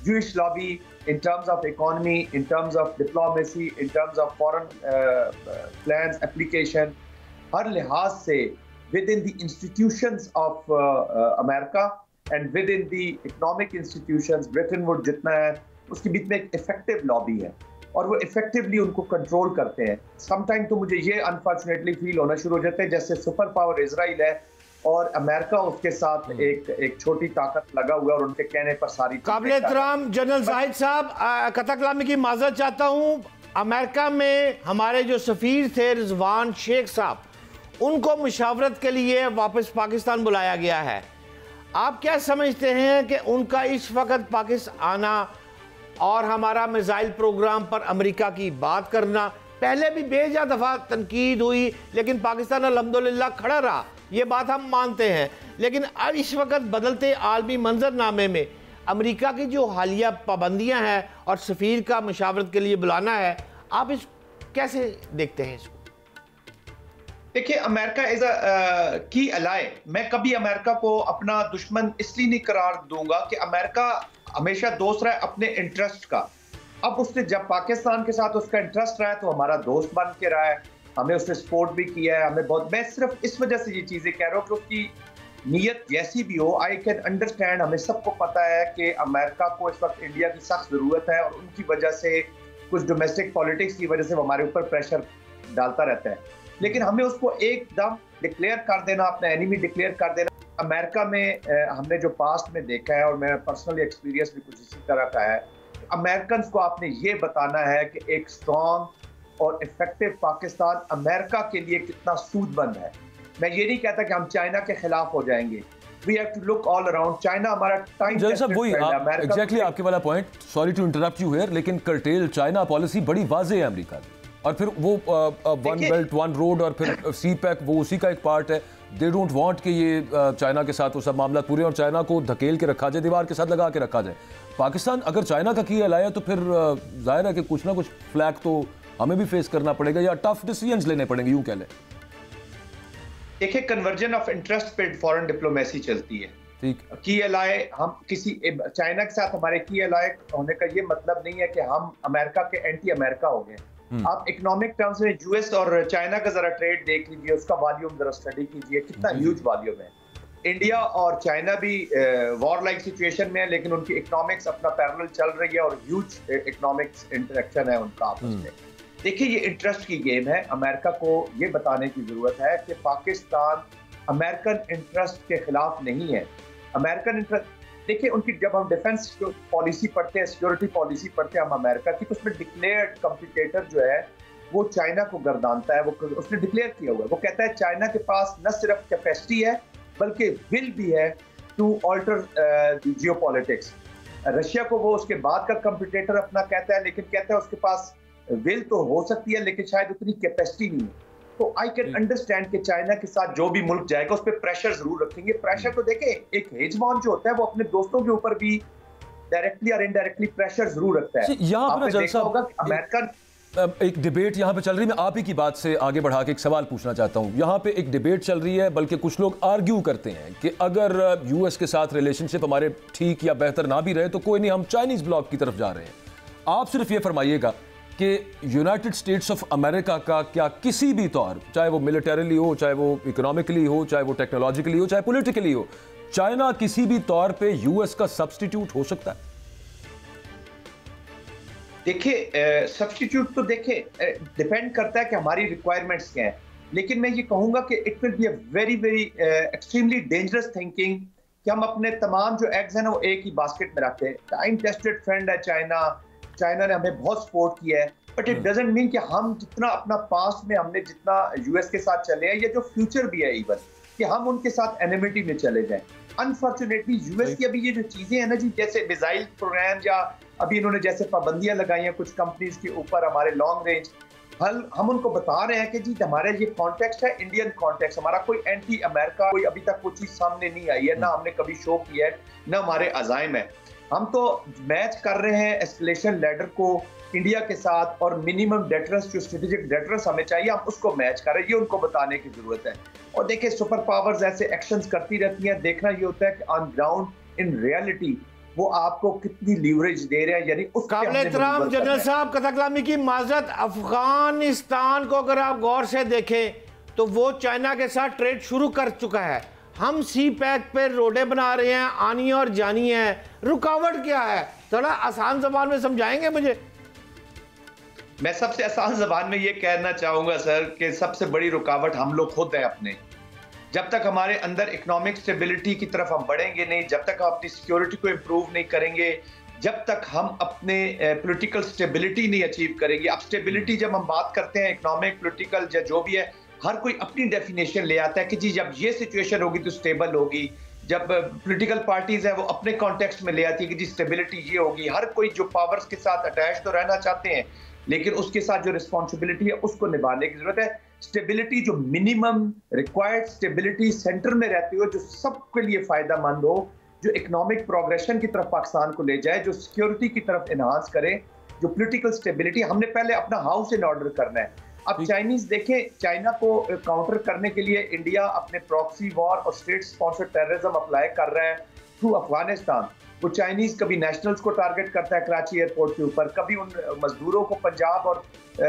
Jewish lobby, in terms of economy, in terms of diplomacy, in terms of foreign plans, application, हर लिहाज से within the institutions of America and within the economic institutions, Bretton Woods जितना है, उसके बीच में एक effective lobby है और वो effectively उनको control करते हैं। Sometime तो मुझे ये unfortunately feel होना शुरू हो जाता है जैसे सुपर पावर इजराइल है, और अमेरिका उसके साथ एक छोटी ताकत लगा हुआ और उनके कहने पर सारी काबिल एहतराम जनरल जाहिद साहब, कथा कलामी की माजरत चाहता हूँ। अमेरिका में हमारे जो सफ़ीर थे रिजवान शेख साहब, उनको मुशावरत के लिए वापस पाकिस्तान बुलाया गया है। आप क्या समझते हैं कि उनका इस वक्त पाकिस्तान आना और हमारा मिसाइल प्रोग्राम पर अमेरिका की बात करना, पहले भी बेजा दफ़ा तनकीद हुई लेकिन पाकिस्तान अल्हम्दुलिल्लाह खड़ा रहा, ये बात हम मानते हैं, लेकिन अब इस वक्त बदलते आलमी मंजरनामे में अमेरिका की जो हालिया पाबंदियां हैं और सफ़ीर का मुशावरत के लिए बुलाना है, आप इस कैसे देखते हैं इसको? देखिए, अमेरिका इज अ की अलाय। मैं कभी अमेरिका को अपना दुश्मन इसलिए नहीं करार दूंगा कि अमेरिका हमेशा दोस्त रहा है अपने इंटरेस्ट का। अब उसने जब पाकिस्तान के साथ उसका इंटरेस्ट रहा है तो हमारा दोस्त बन के रहा है, हमें उसने सपोर्ट भी किया है, हमें बहुत। मैं सिर्फ इस वजह से ये चीजें कह रहा हूँ कि उसकी नीयत जैसी भी हो, आई कैन अंडरस्टैंड। हमें सबको पता है कि अमेरिका को इस वक्त इंडिया की सख्त जरूरत है और उनकी वजह से कुछ डोमेस्टिक पॉलिटिक्स की वजह से वो हमारे ऊपर प्रेशर डालता रहता है, लेकिन हमें उसको एकदम डिक्लेयर कर देना, अपना एनिमी डिक्लेयर कर देना। अमेरिका में हमने जो पास्ट में देखा है और मेरा पर्सनली एक्सपीरियंस भी कुछ इसी तरह का है, अमेरिकन को आपने ये बताना है कि एक स्ट्रॉन्ग और इफेक्टिव पाकिस्तान अमेरिका के लिए कितना सूदबंद है। मैं ये नहीं कहता कि हम चाइना के खिलाफ हो जाएंगे। We have to look all around. China हमारा टाइम वही एग्जैक्टली आपके वाला point, sorry to interrupt you here, लेकिन कर्टेल चाइना पॉलिसी बड़ी वाज़ेह है अमेरिका की, और फिर वो वन बेल्ट वन रोड और फिर सी पैक वो उसी का एक पार्ट है। दे डोंट वांट कि ये चाइना के साथ वो सब मामला पूरे और चाइना को धकेल के रखा जाए, दीवार के साथ लगा के रखा जाए। पाकिस्तान अगर चाइना का किया लाया तो फिर जाहिर है कि कुछ ना कुछ फ्लैग तो हमें भी फेस करना पड़ेगा या टफ डिसीजंस लेने पड़ेंगे, यूं कह लें। देखिए, कन्वर्जन ऑफ इंटरेस्ट पे फॉरेन डिप्लोमेसी चलती है। ठीक, की अलाय हम किसी चाइना के साथ हमारे की अलाय होने का ये मतलब नहीं है कि हम अमेरिका के एंटी अमेरिका हो गए। आप इकोनॉमिक टर्म्स में यूएस और चाइना का जरा ट्रेड देख लीजिए, उसका वॉल्यूम जरा स्टडी कीजिए, कितना ह्यूज वॉल्यूम है। इंडिया और चाइना भी वॉर लाइक सिचुएशन में है, लेकिन उनकी इकोनॉमिक्स अपना पैरेलल चल रही है और ह्यूज इकोनॉमिक्स इंटरेक्शन है उनका आपस में। देखिए, ये इंटरेस्ट की गेम है। अमेरिका को ये बताने की जरूरत है कि पाकिस्तान अमेरिकन इंटरेस्ट के खिलाफ नहीं है। अमेरिकन इंटरेस्ट, देखिए उनकी, जब हम डिफेंस पॉलिसी पढ़ते हैं, सिक्योरिटी पॉलिसी पढ़ते हैं हम अमेरिका की, तो उसमें डिक्लेयर्ड कॉम्पिटिटर जो है वो चाइना को गर्दानता है। वो उसने डिक्लेयर किया हुआ है, वो कहता है चाइना के पास न सिर्फ कैपेसिटी है बल्कि विल भी है to alter the geopolitics. Russia को वो उसके बाद का कॉम्पिटिटर अपना कहता है, लेकिन कहता है उसके पास विल तो हो सकती है लेकिन शायद उतनी कैपेसिटी नहीं है। तो आई कैन अंडरस्टैंड कि चाइना के साथ जो भी मुल्क जाएगा उस पर प्रेशर जरूर रखेंगे। प्रेशर तो देखें, एक हेजमॉन जो होता है वो अपने दोस्तों के ऊपर भी डायरेक्टली और इनडायरेक्टली प्रेशर जरूर रखता है। आपने देखा होगा अमेरिकन एक डिबेट यहाँ पे चल रही है। मैं आप ही की बात से आगे बढ़ा के एक सवाल पूछना चाहता हूँ। यहाँ पे एक डिबेट चल रही है, बल्कि कुछ लोग आर्ग्यू करते हैं कि अगर यूएस के साथ रिलेशनशिप हमारे ठीक या बेहतर ना भी रहे तो कोई नहीं, हम चाइनीज ब्लॉक की तरफ जा रहे हैं। आप सिर्फ ये फरमाइएगा कि यूनाइटेड स्टेट्स ऑफ अमेरिका का क्या किसी भी तौर, चाहे वो मिलिटरीली हो, चाहे वो इकोनॉमिकली हो, चाहे वो टेक्नोलॉजिकली हो, चाहे पॉलिटिकली हो, चाइना किसी भी तौर पे यूएस का सब्स्टिट्यूट हो सकता है? देखिए, सब्स्टिट्यूट तो देखिए डिपेंड करता है कि हमारी रिक्वायरमेंट्स क्या है, लेकिन मैं ये कहूंगा कि it will be a very very extremely dangerous thinking कि हम अपने तमाम जो एग्स हैं ना वो एक ही बास्केट में रखते हैं। टाइम टेस्टेड फ्रेंड है चाइना, चाइना ने हमें बहुत सपोर्ट किया है, बट इट डजंट मीन कि हम जितना अपना पास्ट में हमने जितना यूएस के साथ चले हैं, या जो फ्यूचर भी है इवन, कि हम उनके साथ एनिमिटी में चले जाएं। अनफॉर्चुनेटली यूएस की अभी ये जो चीजें हैं ना जी, जैसे मिसाइल प्रोग्राम या अभी इन्होंने जैसे पाबंदियां लगाई हैं कुछ कंपनीज के ऊपर हमारे लॉन्ग रेंज, हम उनको बता रहे हैं कि जी हमारा ये कॉन्टेक्स्ट है इंडियन कॉन्टेक्स्ट, हमारा कोई एंटी अमेरिका कोई अभी तक कोई चीज सामने नहीं आई है, ना हमने कभी शो किया है, ना हमारे अजाइम है। हम तो मैच कर रहे हैं एस्केलेशन लैडर को इंडिया के साथ, और मिनिमम डेटरेंस जो स्ट्रेटेजिक डेटरेंस हमें चाहिए हम उसको मैच कर रहे हैं, ये उनको बताने की जरूरत है। और देखिए, सुपर पावर्स ऐसे एक्शंस करती रहती हैं, देखना ये होता है कि ऑन ग्राउंड इन रियलिटी वो आपको कितनी लीवरेज दे रहे हैं, यानी उस काबिल एहतराम जनरल साहब, कथा कलामी की माजरत, अफगानिस्तान को अगर आप गौर से देखें तो वो चाइना के साथ ट्रेड शुरू कर चुका है। हम सी पैक पे रोडें बना रहे हैं, आनी और जानी है, रुकावट क्या है? थोड़ा आसान जबान में समझाएंगे मुझे? मैं सबसे आसान जबान में ये कहना चाहूंगा सर कि सबसे बड़ी रुकावट हम लोग खुद हैं अपने। जब तक हमारे अंदर इकोनॉमिक स्टेबिलिटी की तरफ हम बढ़ेंगे नहीं, जब तक हम अपनी सिक्योरिटी को इम्प्रूव नहीं करेंगे, जब तक हम अपने पॉलिटिकल स्टेबिलिटी नहीं अचीव करेंगे। अब स्टेबिलिटी जब हम बात करते हैं इकोनॉमिक, पॉलिटिकल या जो भी है, हर कोई अपनी डेफिनेशन ले आता है कि जी जब ये सिचुएशन होगी तो स्टेबल होगी। जब पॉलिटिकल पार्टीज है वो अपने कॉन्टेक्स्ट में ले आती है कि जी स्टेबिलिटी ये होगी। हर कोई जो पावर्स के साथ अटैच तो रहना चाहते हैं, लेकिन उसके साथ जो रिस्पॉन्सिबिलिटी है उसको निभाने की जरूरत है। स्टेबिलिटी जो मिनिमम रिक्वायर्ड स्टेबिलिटी सेंटर में रहती हो, जो सबके लिए फायदेमंद हो, जो इकोनॉमिक प्रोग्रेशन की तरफ पाकिस्तान को ले जाए, जो सिक्योरिटी की तरफ एनहांस करे, जो पॉलिटिकल स्टेबिलिटी, हमने पहले अपना हाउस इन ऑर्डर करना है। अब चाइनीज देखें, चाइना को काउंटर करने के लिए इंडिया अपने प्रॉक्सी वॉर और स्टेट स्पॉन्सर्ड टेररिज्म अप्लाई कर रहा है थ्रू अफगानिस्तान। वो चाइनीज कभी नेशनल्स को टारगेट करता है कराची एयरपोर्ट के ऊपर, कभी उन मजदूरों को, पंजाब और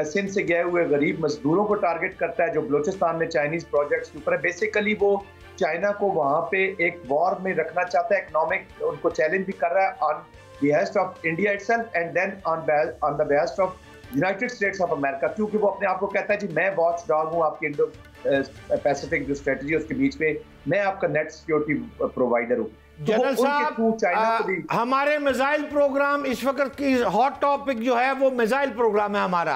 सिंध से गए हुए गरीब मजदूरों को टारगेट करता है जो बलूचिस्तान में चाइनीज प्रोजेक्ट्स के ऊपर है। बेसिकली वो चाइना को वहां पे एक वॉर में रखना चाहता है, इकोनॉमिक उनको चैलेंज भी कर रहा है on behest of India itself and then on the behest of United States of America, क्योंकि वो अपने आप को कहता है जी मैं वॉच डॉग हूँ आपके इंडो पैसिफिक जो स्ट्रेटजी है उसके बीच में, मैं आपका नेट सिक्योरिटी प्रोवाइडर हूँ। जनरल साहब, हमारे मिसाइल प्रोग्राम इस वक्त की हॉट टॉपिक जो है वो मिसाइल प्रोग्राम है हमारा।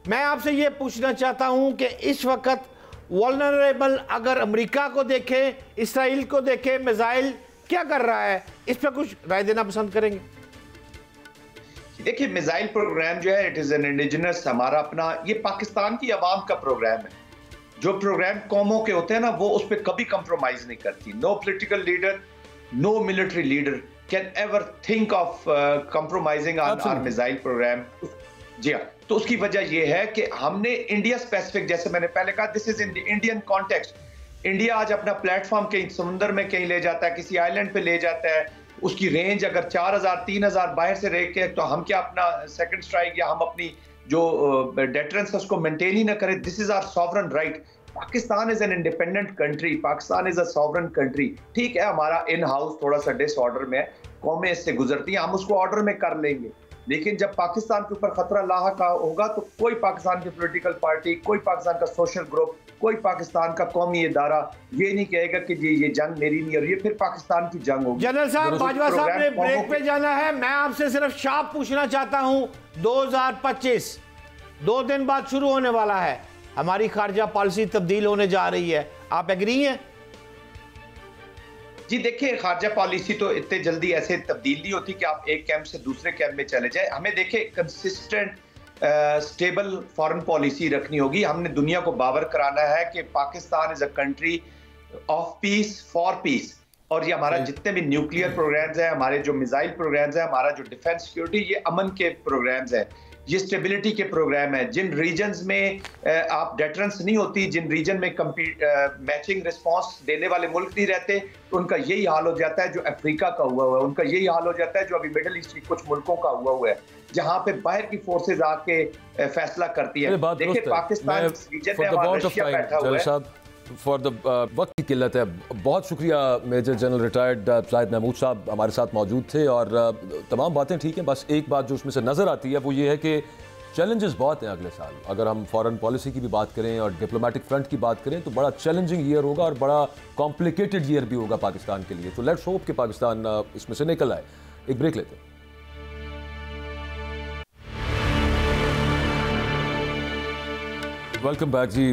मैं आपसे ये पूछना चाहता हूँ कि इस वक्त वल्नरेबल अगर अमेरिका को देखे, इसराइल को देखे, मिसाइल क्या कर रहा है, इस पर कुछ राय देना पसंद करेंगे? देखिए, मिसाइल प्रोग्राम जो है इट इज एन इंडिजिनस, हमारा अपना, ये पाकिस्तान की आवाम का प्रोग्राम है। जो प्रोग्राम कौमों के होते हैं ना, वो उस पर कभी कंप्रोमाइज नहीं करती। No political leader, no military leader can ever think of compromising on our missile program. जी हाँ, तो उसकी वजह यह है कि हमने इंडिया स्पेसिफिक, जैसे मैंने पहले कहा, this is in the Indian context. India आज अपना प्लेटफॉर्म कहीं समुद्र में कहीं ले जाता है, किसी आइलैंड पे ले जाता है, उसकी रेंज अगर 4000 3000 बाहर से रह के, तो हम क्या अपना सेकंड स्ट्राइक या हम अपनी जो डेटरेंस है उसको मेंटेन ही ना करें? This is our sovereign right. Pakistan is an independent country, Pakistan is a sovereign country. ठीक है, हमारा इन हाउस थोड़ा सा डिसऑर्डर में है, कौमें इससे गुजरती हैं, हम उसको ऑर्डर में कर लेंगे, लेकिन जब पाकिस्तान के ऊपर खतरा लाहक होगा तो कोई पाकिस्तान की पॉलिटिकल पार्टी, कोई पाकिस्तान का सोशल ग्रुप, कोई पाकिस्तान का कौमी इदारा ये नहीं कहेगा कि जी ये जंग मेरी नहीं, और ये फिर पाकिस्तान की जंग होगी। जनरल साहब, बाजवा साहब ने ब्रेक पे जाना है, मैं आपसे सिर्फ शाप पूछना चाहता हूं। 2025 2 दिन बाद शुरू होने वाला है, हमारी खारजा पॉलिसी तब्दील होने जा रही है, आप एग्री हैं? जी देखिए, खारजा पॉलिसी तो इतने जल्दी ऐसे तब्दील नहीं होती कि आप एक कैंप से दूसरे कैंप में चले जाए। हमें देखिए कंसिस्टेंट स्टेबल फॉरेन पॉलिसी रखनी होगी। हमने दुनिया को बावर कराना है कि Pakistan is a country of peace for piece, और ये हमारा जितने भी न्यूक्लियर प्रोग्राम्स हैं, हमारे जो मिसाइल प्रोग्राम्स हैं, हमारा जो डिफेंस सिक्योरिटी, ये अमन के प्रोग्राम्स हैं, ये स्टेबिलिटी के प्रोग्राम है। जिन रीजन्स में आप डेटरेंस नहीं होती, जिन रीजन में मैचिंग रिस्पांस देने वाले मुल्क नहीं रहते, तो उनका यही हाल हो जाता है जो अफ्रीका का हुआ है, उनका यही हाल हो जाता है जो अभी मिडिल ईस्ट की कुछ मुल्कों का हुआ है, जहां पे बाहर की फोर्सेज आके फैसला करती है। देखिए, पाकिस्तान रीजन में हमारा रशिया बैठा हुआ है। फॉर द वक्त की किल्लत है, बहुत शुक्रिया major general retired Zahid Mahmood साहब हमारे साथ मौजूद थे, और तमाम बातें ठीक हैं, बस एक बात जो उसमें से नज़र आती है वो ये है कि चैलेंजेस बहुत हैं अगले साल। अगर हम फॉरेन पॉलिसी की भी बात करें और डिप्लोमेटिक फ्रंट की बात करें तो बड़ा चैलेंजिंग ईयर होगा और बड़ा कॉम्प्लिकेटेड ईयर भी होगा पाकिस्तान के लिए। तो लेट्स होप कि पाकिस्तान इसमें से निकल आए। एक ब्रेक लेते हैं। वेलकम बैक जी।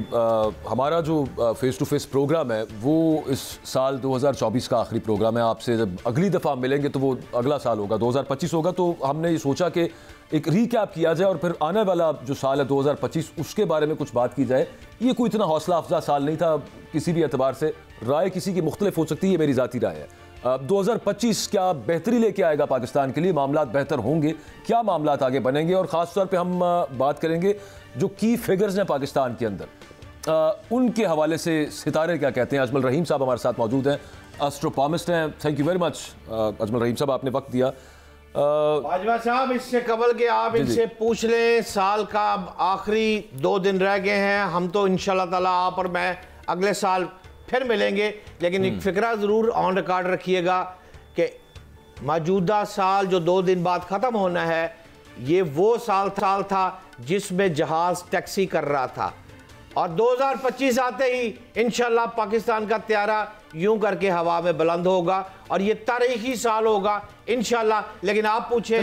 हमारा जो फेस टू फेस प्रोग्राम है वो इस साल 2024 का आखिरी प्रोग्राम है। आपसे जब अगली दफ़ा मिलेंगे तो वो अगला साल होगा, 2025 होगा। तो हमने ये सोचा कि एक रीकैप किया जाए और फिर आने वाला जो साल है 2025 उसके बारे में कुछ बात की जाए। ये कोई इतना हौसला अफजा साल नहीं था किसी भी एतबार से, राय किसी की मुख्तलिफ हो सकती है, मेरी ज़ाती राय है। 2025 क्या बेहतरी लेके आएगा पाकिस्तान के लिए? मामलात बेहतर होंगे? क्या मामलात आगे बनेंगे? और ख़ास तौर पे हम बात करेंगे जो की फिगर्स हैं पाकिस्तान के अंदर, उनके हवाले से सितारे क्या कहते हैं। अजमल रहीम साहब हमारे साथ मौजूद हैं, एस्ट्रोपॉमिस्ट हैं। Thank you very much Ajmal Rahim sahab, आपने वक्त दिया। बाजवा साहब, इससे कबल के आप इनसे पूछ लें, साल का आखिरी 2 दिन रह गए हैं, हम तो इंशाल्लाह ताला आप और मैं अगले साल फिर मिलेंगे, लेकिन एक फिक्रा ज़रूर ऑन रिकॉर्ड रखिएगा कि मौजूदा साल जो 2 दिन बाद ख़त्म होना है, ये वो साल था जिसमें जहाज़ टैक्सी कर रहा था। और 2025 आते ही इंशाल्लाह पाकिस्तान का त्यारा यूं करके हवा में बुलंद होगा और ये तारीखी साल होगा इंशाल्लाह। लेकिन आप पूछे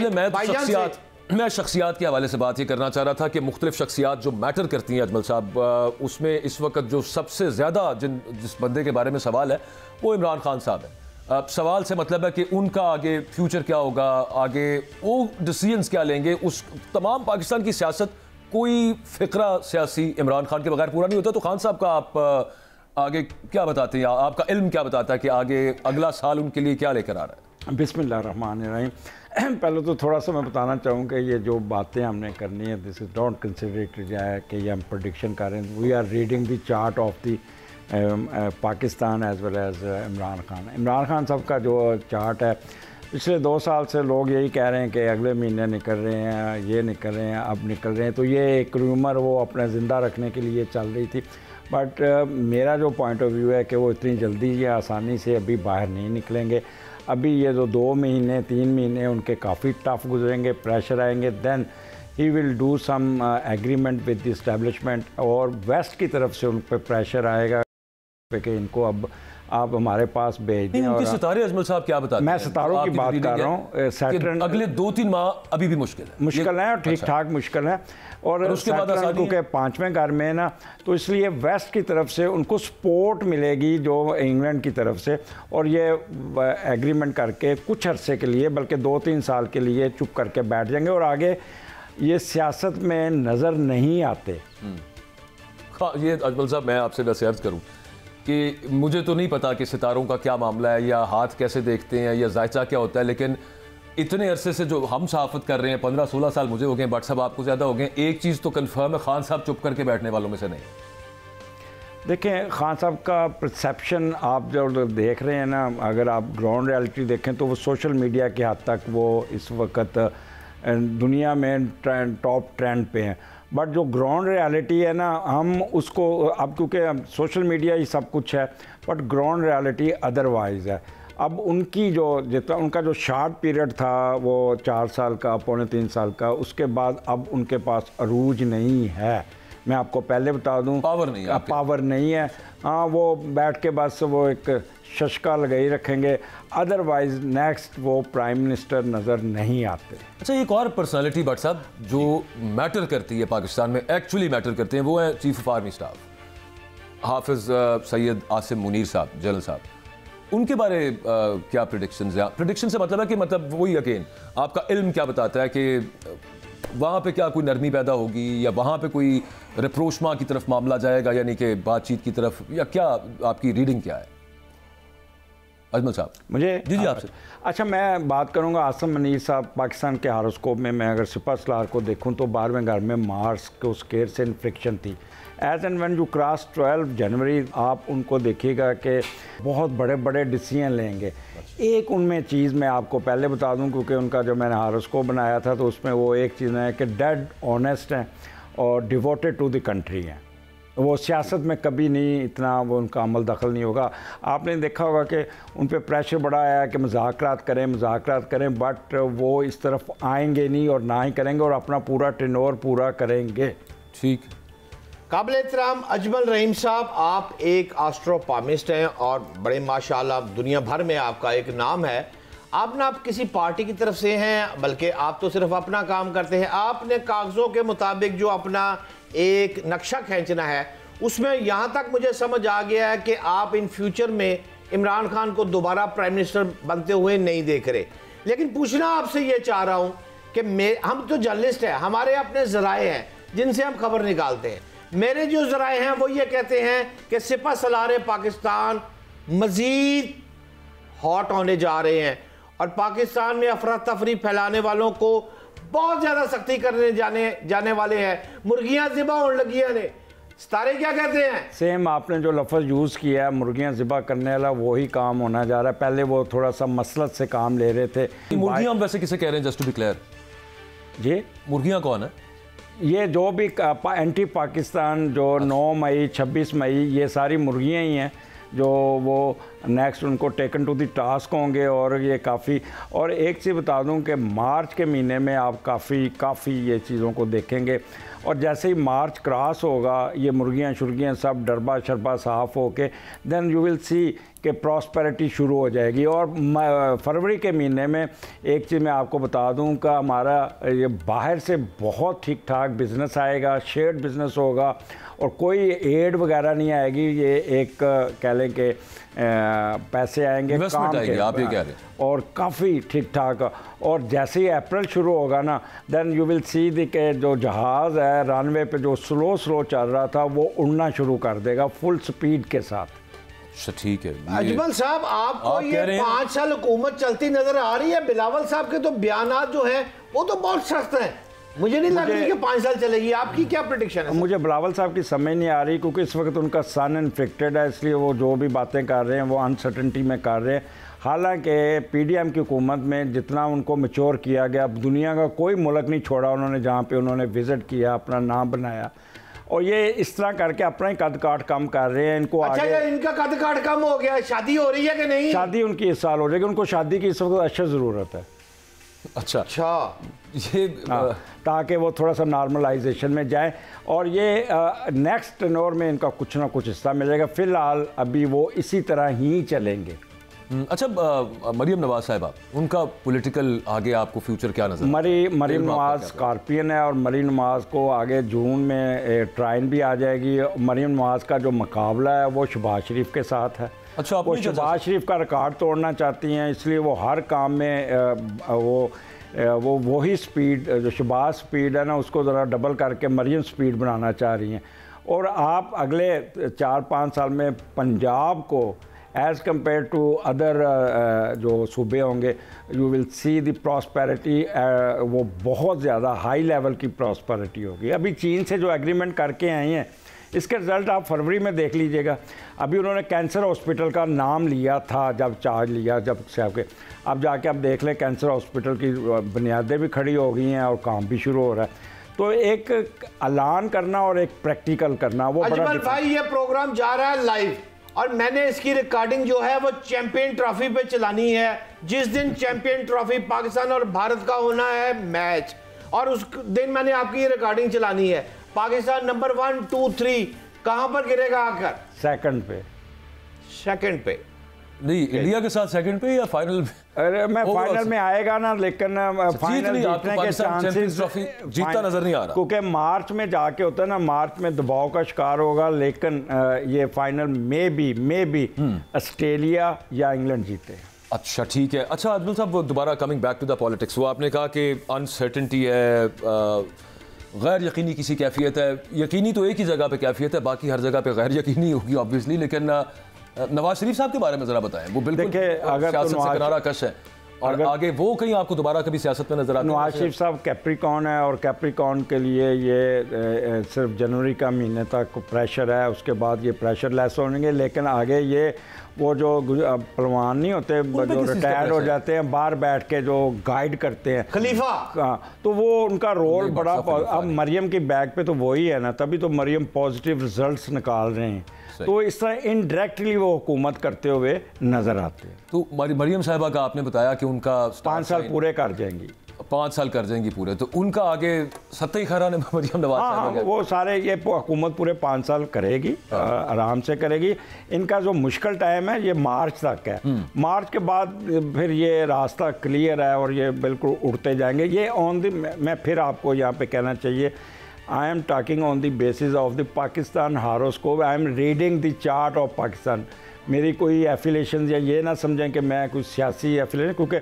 मैं शख्सियात के हवाले से बात ये करना चाह रहा था कि मुख्तलिफ शख्सियात जो मैटर करती हैं अजमल साहब, उसमें इस वक्त जो सबसे ज़्यादा जिस बंदे के बारे में सवाल है वो इमरान खान साहब है। सवाल से मतलब है कि उनका आगे फ्यूचर क्या होगा, आगे वो डिसीजंस क्या लेंगे। उस तमाम पाकिस्तान की सियासत, कोई फ़िक्रा सियासी इमरान खान के बगैर पूरा नहीं होता। तो खान साहब का आप आगे क्या बताते हैं, आपका इल्म क्या बताता है कि आगे अगला साल उनके लिए क्या लेकर आ रहा है? बिस्मिल्लाहिर्रहमानिर्रहीम। पहले तो थोड़ा सा मैं बताना चाहूँ कि ये जो बातें हमने करनी है, this is don't consider it जाए कि ये हम प्रेडिक्शन कर रहे हैं। We are reading the chart of the Pakistan as well as Imran Khan साहब का जो चार्ट है, पिछले 2 साल से लोग यही कह रहे हैं कि अगले महीने निकल रहे हैं, ये निकल रहे हैं, अब निकल रहे हैं। तो ये एक रूमर वो अपने ज़िंदा रखने के लिए चल रही थी। बट मेरा जो पॉइंट ऑफ व्यू है कि वो इतनी जल्दी या आसानी से अभी बाहर नहीं निकलेंगे। अभी ये जो 2 महीने 3 महीने उनके काफ़ी टफ गुजरेंगे, प्रेशर आएंगे, then he will do some agreement with the establishment और वेस्ट की तरफ से उन पर प्रेशर आएगा कि इनको अब आप हमारे पास भेज दें। और सितारे अजमल साहब क्या बताते हैं? मैं सितारों की बात कर रहा हूँ। सैटर्न अगले 2-3 माह अभी भी मुश्किल है और ठीक ठाक मुश्किल है। और उसके बाद क्योंकि 5वें घर में ना, तो इसलिए वेस्ट की तरफ से उनको सपोर्ट मिलेगी जो इंग्लैंड की तरफ से, और ये एग्रीमेंट करके कुछ अरसे के लिए, बल्कि 2-3 साल के लिए चुप करके बैठ जाएंगे और आगे ये सियासत में नज़र नहीं आते। ये अजमल साहब मैं आपसे वैसे अर्ज़ करूँ कि मुझे तो नहीं पता कि सितारों का क्या मामला है या हाथ कैसे देखते हैं या जायचा क्या होता है, लेकिन इतने अरसे से जो हम सहाफ़त कर रहे हैं, 15-16 साल मुझे हो गए, बट साहब आपको ज़्यादा हो गए, एक चीज़ तो कन्फर्म है, खान साहब चुप करके बैठने वालों में से नहीं। देखें, खान साहब का परसेप्शन आप जो देख रहे हैं ना, अगर आप ग्राउंड रियलिटी देखें तो वो सोशल मीडिया के हद तक वो इस वक्त दुनिया में टॉप ट्रेंड पे हैं। बट जो ग्राउंड रियलिटी है ना, हम उसको अब क्योंकि सोशल मीडिया ही सब कुछ है, बट ग्राउंड रियलिटी अदरवाइज़ है। अब उनकी जो जितना उनका जो शार्ट पीरियड था वो 4 साल का, 2.25 साल का, उसके बाद अब उनके पास अरूज नहीं है। मैं आपको पहले बता दूं, पावर नहीं है। हाँ, वो बैठ के बस वो एक शशका लगाई रखेंगे, अदरवाइज नेक्स्ट वो प्राइम मिनिस्टर नज़र नहीं आते। अच्छा, एक और पर्सनालिटी भट्ट साहब जो मैटर करती है पाकिस्तान में, एक्चुअली मैटर करते हैं, वो है चीफ ऑफ आर्मी स्टाफ हाफिज़ सैयद आसिम मुनीर साहब, जनरल साहब। उनके बारे क्या प्रेडिक्शंस हैं? प्रेडिक्शन से मतलब है कि मतलब वही अगेन आपका इल्म क्या बताता है कि वहाँ पे क्या कोई नरमी पैदा होगी या वहाँ पे कोई रिप्रोचमा की तरफ मामला जाएगा, यानी कि बातचीत की तरफ, या क्या आपकी रीडिंग क्या है अजमल साहब? मुझे जी आपसे अच्छा, मैं बात करूंगा आसिम मुनीर साहब। पाकिस्तान के हारोस्कोप में मैं अगर सिपह सलार को देखूं तो 12वें घर में मार्स को स्केयर से इन्फ्लिक्शन थी। As and when you cross 12 January, आप उनको देखिएगा कि बहुत बड़े बड़े डिसीजन लेंगे। एक उनमें चीज़ मैं आपको पहले बता दूं, क्योंकि उनका जो मैंने हारोस्कोप बनाया था तो उसमें वो एक चीज़ है कि डेड ऑनेस्ट हैं और डिवोटेड टू द कंट्री हैं। वो सियासत में कभी नहीं इतना वो उनका अमल दखल नहीं होगा। आपने देखा होगा कि उन पर प्रेशर बड़ा आया कि मुज़ाकरात करें, बट वो इस तरफ आएंगे नहीं और ना ही करेंगे और अपना पूरा टेनोर पूरा करेंगे। ठीक, काबिल एहतराम अजमल रहीम साहब, आप एक एस्ट्रोपॉमिस्ट हैं और बड़े माशाल्लाह दुनिया भर में आपका एक नाम है। आप ना आप किसी पार्टी की तरफ से हैं, बल्कि आप तो सिर्फ अपना काम करते हैं। आपने कागज़ों के मुताबिक जो अपना एक नक्शा खींचना है, उसमें यहाँ तक मुझे समझ आ गया है कि आप इन फ्यूचर में इमरान खान को दोबारा प्राइम मिनिस्टर बनते हुए नहीं देख रहे। लेकिन पूछना आपसे ये चाह रहा हूँ कि हम तो जर्नलिस्ट हैं, हमारे अपने ज़राए हैं जिनसे हम खबर निकालते हैं। मेरे जो ज़राए हैं वो ये कहते हैं कि सिपह सलार पाकिस्तान मज़ीद हॉट होने जा रहे हैं और पाकिस्तान में अफरा तफरी फैलाने वालों को बहुत ज़्यादा सख्ती करने जाने वाले हैं। मुर्गियां ज़िबा होने लगी हैं। सितारे क्या कहते हैं? सेम आपने जो लफ्ज़ यूज़ किया है, मुर्गियां ज़िबा करने वाला वही काम होना जा रहा है। पहले वो थोड़ा सा मसलत से काम ले रहे थे। मुर्गियां वैसे किसे कह रहे हैं, जस्ट टू बी क्लियर? जी, मुर्गियां कौन है? ये जो भी एंटी पाकिस्तान जो 9 मई 26 मई ये सारी मुर्गियां ही हैं जो वो नेक्स्ट उनको टेकन टू द टास्क होंगे। और ये काफ़ी, और एक चीज़ बता दूं कि मार्च के महीने में आप काफ़ी ये चीज़ों को देखेंगे। और जैसे ही मार्च क्रॉस होगा, ये मुर्गियाँ शुर्गियाँ सब डरबा शरबा साफ़ होके, देन यू विल सी कि प्रॉस्पेरिटी शुरू हो जाएगी। और फरवरी के महीने में एक चीज़ मैं आपको बता दूं कि हमारा ये बाहर से बहुत ठीक ठाक बिज़नेस आएगा, शेयर्ड बिज़नेस होगा और कोई एड वगैरह नहीं आएगी। ये एक कह लें कि पैसे आएंगे काम के, आप ये कह रहे हैं, और काफ़ी ठीक ठाक। और जैसे ही अप्रैल शुरू होगा ना, देन यू विल सी दी के जो जहाज़ है रनवे पे जो स्लो चल रहा था वो उड़ना शुरू कर देगा फुल स्पीड के साथ। ठीक है अजमल साहब, आपको ये 5 साल हुकूमत चलती नजर आ रही है? बिलावल साहब के तो बयानात जो है वो तो बहुत सख्त हैं, मुझे नहीं लग रही कि 5 साल चलेगी। आपकी क्या प्रेडिक्शन है? मुझे बिलावल साहब की समझ नहीं आ रही, क्योंकि इस वक्त उनका सन इन्फेक्टेड है, इसलिए वो जो भी बातें कर रहे हैं वो अनसर्टेनिटी में कर रहे हैं। हालांकि पीडीएम की हुकूमत में जितना उनको मैच्योर किया गया, दुनिया का कोई मुल्क नहीं छोड़ा उन्होंने जहाँ पे उन्होंने विजिट किया, अपना नाम बनाया, और ये इस तरह करके अपना ही कद काट कम कर रहे हैं। इनको अच्छा, आगे इनका कद काट कम हो गया, शादी हो रही है कि नहीं? शादी उनकी इस साल हो जाएगी, उनको शादी की इस वक्त अच्छा ज़रूरत है। अच्छा, ये ताकि वो थोड़ा सा नॉर्मलाइजेशन में जाए, और ये नेक्स्ट टेन्योर में इनका कुछ ना कुछ हिस्सा मिलेगा। फ़िलहाल अभी वो इसी तरह ही चलेंगे। अच्छा, मरियम नवाज साहिबा, उनका पॉलिटिकल आगे आपको फ्यूचर क्या नजर? मरियम नवाज स्कॉर्पियन है, और मरियम नवाज को आगे जून में ट्राइन भी आ जाएगी। मरियम नवाज का जो मुकाबला है वो शहबाज शरीफ के साथ है। अच्छा, वो शहबाज शरीफ का रिकॉर्ड तोड़ना चाहती हैं, इसलिए वो हर काम में वो वही स्पीड जो शहबाज स्पीड है ना, उसको ज़रा डबल करके मरियम स्पीड बनाना चाह रही हैं। और आप अगले 4-5 साल में पंजाब को एज़ कम्पेयर टू अदर जो सूबे होंगे, you will see the prosperity, वो बहुत ज़्यादा हाई लेवल की प्रॉस्पेरिटी होगी। अभी चीन से जो एग्रीमेंट करके आए हैं, इसके रिज़ल्ट आप फरवरी में देख लीजिएगा। अभी उन्होंने कैंसर हॉस्पिटल का नाम लिया था जब चार्ज लिया, जब से आपके अब जाके आप देख लें कैंसर हॉस्पिटल की बुनियादें भी खड़ी हो गई हैं और काम भी शुरू हो रहा है। तो एक ऐलान करना और एक प्रैक्टिकल करना, वो अजमल भाई, ये प्रोग्राम जा रहा है लाइव, और मैंने इसकी रिकॉर्डिंग जो है वो चैंपियन ट्रॉफी पे चलानी है। जिस दिन चैंपियन ट्रॉफी पाकिस्तान और भारत का होना है मैच, और उस दिन मैंने आपकी ये रिकॉर्डिंग चलानी है। पाकिस्तान नंबर 1, 2, 3 कहां पर गिरेगा आकर? सेकंड पे नहीं, इंडिया के साथ सेकंड पे या फाइनल? अरे मैं फाइनल में आएगा ना, लेकिन फाइनल जीतने के चांसेस जीतता नजर नहीं आ रहा, क्योंकि मार्च में जाके होता है ना, मार्च में दबाव का शिकार होगा। लेकिन ये फाइनल में भी ऑस्ट्रेलिया या इंग्लैंड जीते। अच्छा, ठीक है। अच्छा अब्दुल साहब, दोबारा coming back to the politics, वो आपने कहा कि अनसर्टेनिटी है, गैर यकीनी किसी कैफियत है। यकीनी तो एक ही जगह पे कैफियत है, बाकी हर जगह पे गैर यकीनी होगी ऑब्वियसली। लेकिन नवाज शरीफ साहब के बारे में जरा बताएं। वो बिल्कुल सियासत से किनारा कश है, और आगे वो कहीं आपको दोबारा कभी सियासत में नजर आता है? नवाज शरीफ साहब कैप्रिकॉन है, और कैप्रिकॉन के लिए ये सिर्फ जनवरी का महीने तक प्रेशर है, उसके बाद ये प्रेशर लेस होंगे। लेकिन आगे ये वो जो पहलवान नहीं होते जो रिटायर्ड हो जाते हैं, बाहर बैठ के जो गाइड करते हैं, खलीफा, तो वो उनका रोल बड़ा। अब मरियम की बैग पे तो वही है ना, तभी तो मरियम पॉजिटिव रिजल्ट्स निकाल रहे हैं। तो इस तरह इनडायरेक्टली वो हुकूमत करते हुए नजर आते हैं। तो मरियम साहिबा का आपने बताया कि उनका 5 साल पूरे कर जाएंगी, 5 साल कर जाएंगी पूरे, तो उनका आगे सत्ता ही खैरान है मरियम नवाज साहिबा? वो सारे ये हुकूमत पूरे 5 साल करेगी, आराम से करेगी। इनका जो मुश्किल टाइम है ये मार्च तक है। मार्च के बाद फिर ये रास्ता क्लियर है और ये बिल्कुल उड़ते जाएंगे। ये ऑन द, मैं फिर आपको यहाँ पे कहना चाहिए, I am talking on the basis of the Pakistan horoscope. I am reading the chart of Pakistan. मेरी कोई एफिलेशन या ये ना समझें कि मैं कोई सियासी एफिलेशन, क्योंकि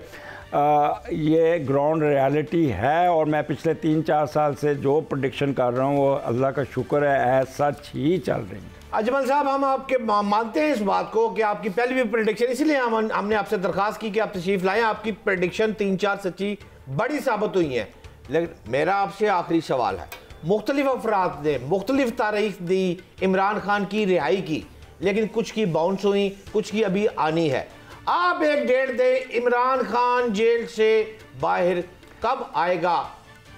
ये ग्राउंड रियलिटी है। और मैं पिछले 3-4 साल से जो प्रेडिक्शन कर रहा हूँ वो अल्लाह का शुक्र है ऐसा सच ही चल रही है। अजमल साहब, हम आपके मानते हैं इस बात को कि आपकी पहली भी प्रेडिक्शन, इसलिए हमने आपसे दरख्वास्त की कि आप तशरीफ लाएं। आपकी प्रेडिक्शन 3-4 सच्ची बड़ी साबित हुई हैं। लेकिन मेरा आपसे आखिरी सवाल है, मुख्तलिफ अफराद ने मुख्तलिफ तारीख दी इमरान खान की रिहाई की, लेकिन कुछ की बाउंस हुई, कुछ की अभी आनी है। आप एक डेट दें, इमरान खान जेल से बाहर कब आएगा?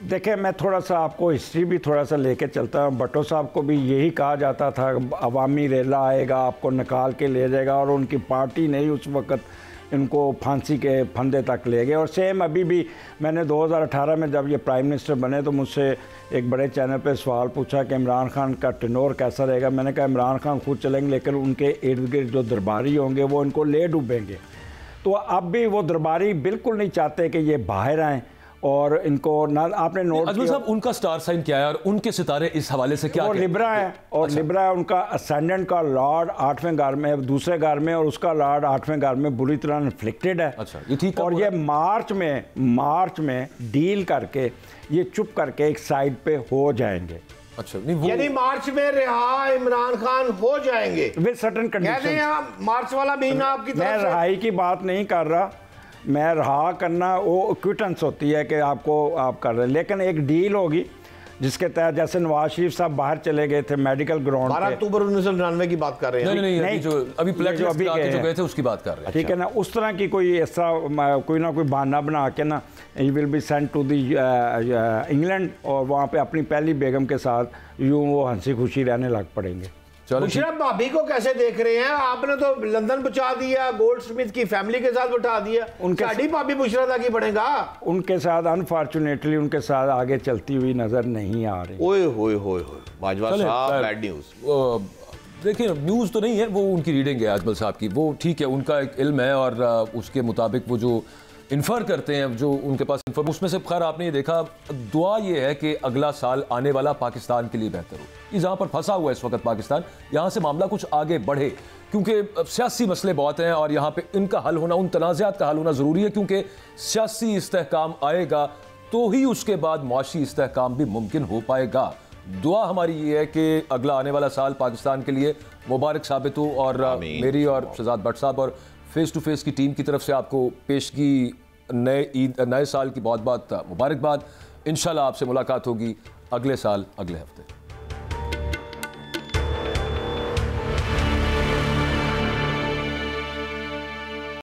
देखिए, मैं थोड़ा सा आपको हिस्ट्री भी थोड़ा सा लेके चलता हूँ। भट्टो साहब को भी यही कहा जाता था, अवामी रेला आएगा, आपको निकाल के ले जाएगा, और उनकी पार्टी नहीं उस वक्त इनको फांसी के फंदे तक ले गए। और सेम अभी भी मैंने 2018 में जब ये प्राइम मिनिस्टर बने तो मुझसे एक बड़े चैनल पे सवाल पूछा कि इमरान खान का टेनोर कैसा रहेगा। मैंने कहा इमरान खान खुद चलेंगे लेकिन उनके इर्द गिर्द जो दरबारी होंगे वो इनको ले डूबेंगे। तो अब भी वो दरबारी बिल्कुल नहीं चाहते कि ये बाहर आएँ और इनको ना आपने नोट अजमल साहब उनका स्टार साइन क्या है और उनके सितारे इस हवाले से क्या? वो लिब्रा है और अच्छा। लिब्रा है, उनका असेंडेंट का लॉर्ड 8वें घर में, दूसरे घर में, और उसका लॉर्ड 8वें घर में बुरी तरह इन्फ्लिक्टेड है। अच्छा, ये ठीक। और ये मार्च में डील करके ये चुप करके एक साइड पे हो जाएंगे। अच्छा, यानी मार्च में रिहा इमरान खान हो जाएंगे विद सर्टेन कंडीशन। मार्च वाला महीना आपकी मैं रिहाई की बात नहीं कर रहा, मैं रहा करना वो क्विटेंस होती है कि आपको आप कर रहे हैं, लेकिन एक डील होगी जिसके तहत जैसे नवाज शरीफ साहब बाहर चले गए थे मेडिकल ग्राउंड 12 अक्टूबर 1999 की बात कर रहे हैं। नहीं, जो अभी गए थे उसकी बात कर रहे हैं। ठीक है ना, उस तरह की कोई ऐसा कोई ना कोई बहाना बना के ना you will be sent to the England और वहाँ पे अपनी पहली बेगम के साथ यूँ वो हंसी खुशी रहने लग पड़ेंगे। मुशर्रफ भाभी को कैसे देख रहे हैं? आपने तो लंदन पहुंचा दिया, गोल्ड स्मिथ की फैमिली के साथ बैठा दिया, उनके भाभी मुशर्रफ आगे बढ़ेगा। उनके साथ अनफॉर्चुनेटली उनके साथ आगे चलती हुई नजर नहीं आ रही। ओए होए होए बाजवा साहब, बैड न्यूज़। देखिए, न्यूज़ तो नहीं है, वो उनकी रीडिंग है अजमल साहब की, वो ठीक है, उनका एक इल्म है और उसके मुताबिक वो जो इन्फर करते हैं, जो उनके पास इन्फर, उसमें से खैर आपने ये देखा, दुआ ये है कि अगला साल आने वाला पाकिस्तान के लिए बेहतर हो। कि जहाँ पर फंसा हुआ है इस वक्त पाकिस्तान, यहाँ से मामला कुछ आगे बढ़े, क्योंकि सियासी मसले बहुत हैं और यहाँ पे इनका हल होना, उन तनाज़ात का हल होना ज़रूरी है, क्योंकि सियासी इस्तेहकाम आएगा तो ही उसके बाद मुआशी इस्तेहकाम भी मुमकिन हो पाएगा। दुआ हमारी ये है कि अगला आने वाला साल पाकिस्तान के लिए मुबारक साबित हो और मेरी और शहजाद भट्ट साहब और फेस टू फेस की टीम की तरफ से आपको पेशगी नए साल की बहुत बहुत मुबारकबाद। इंशाल्लाह आपसे मुलाकात होगी अगले साल अगले हफ्ते।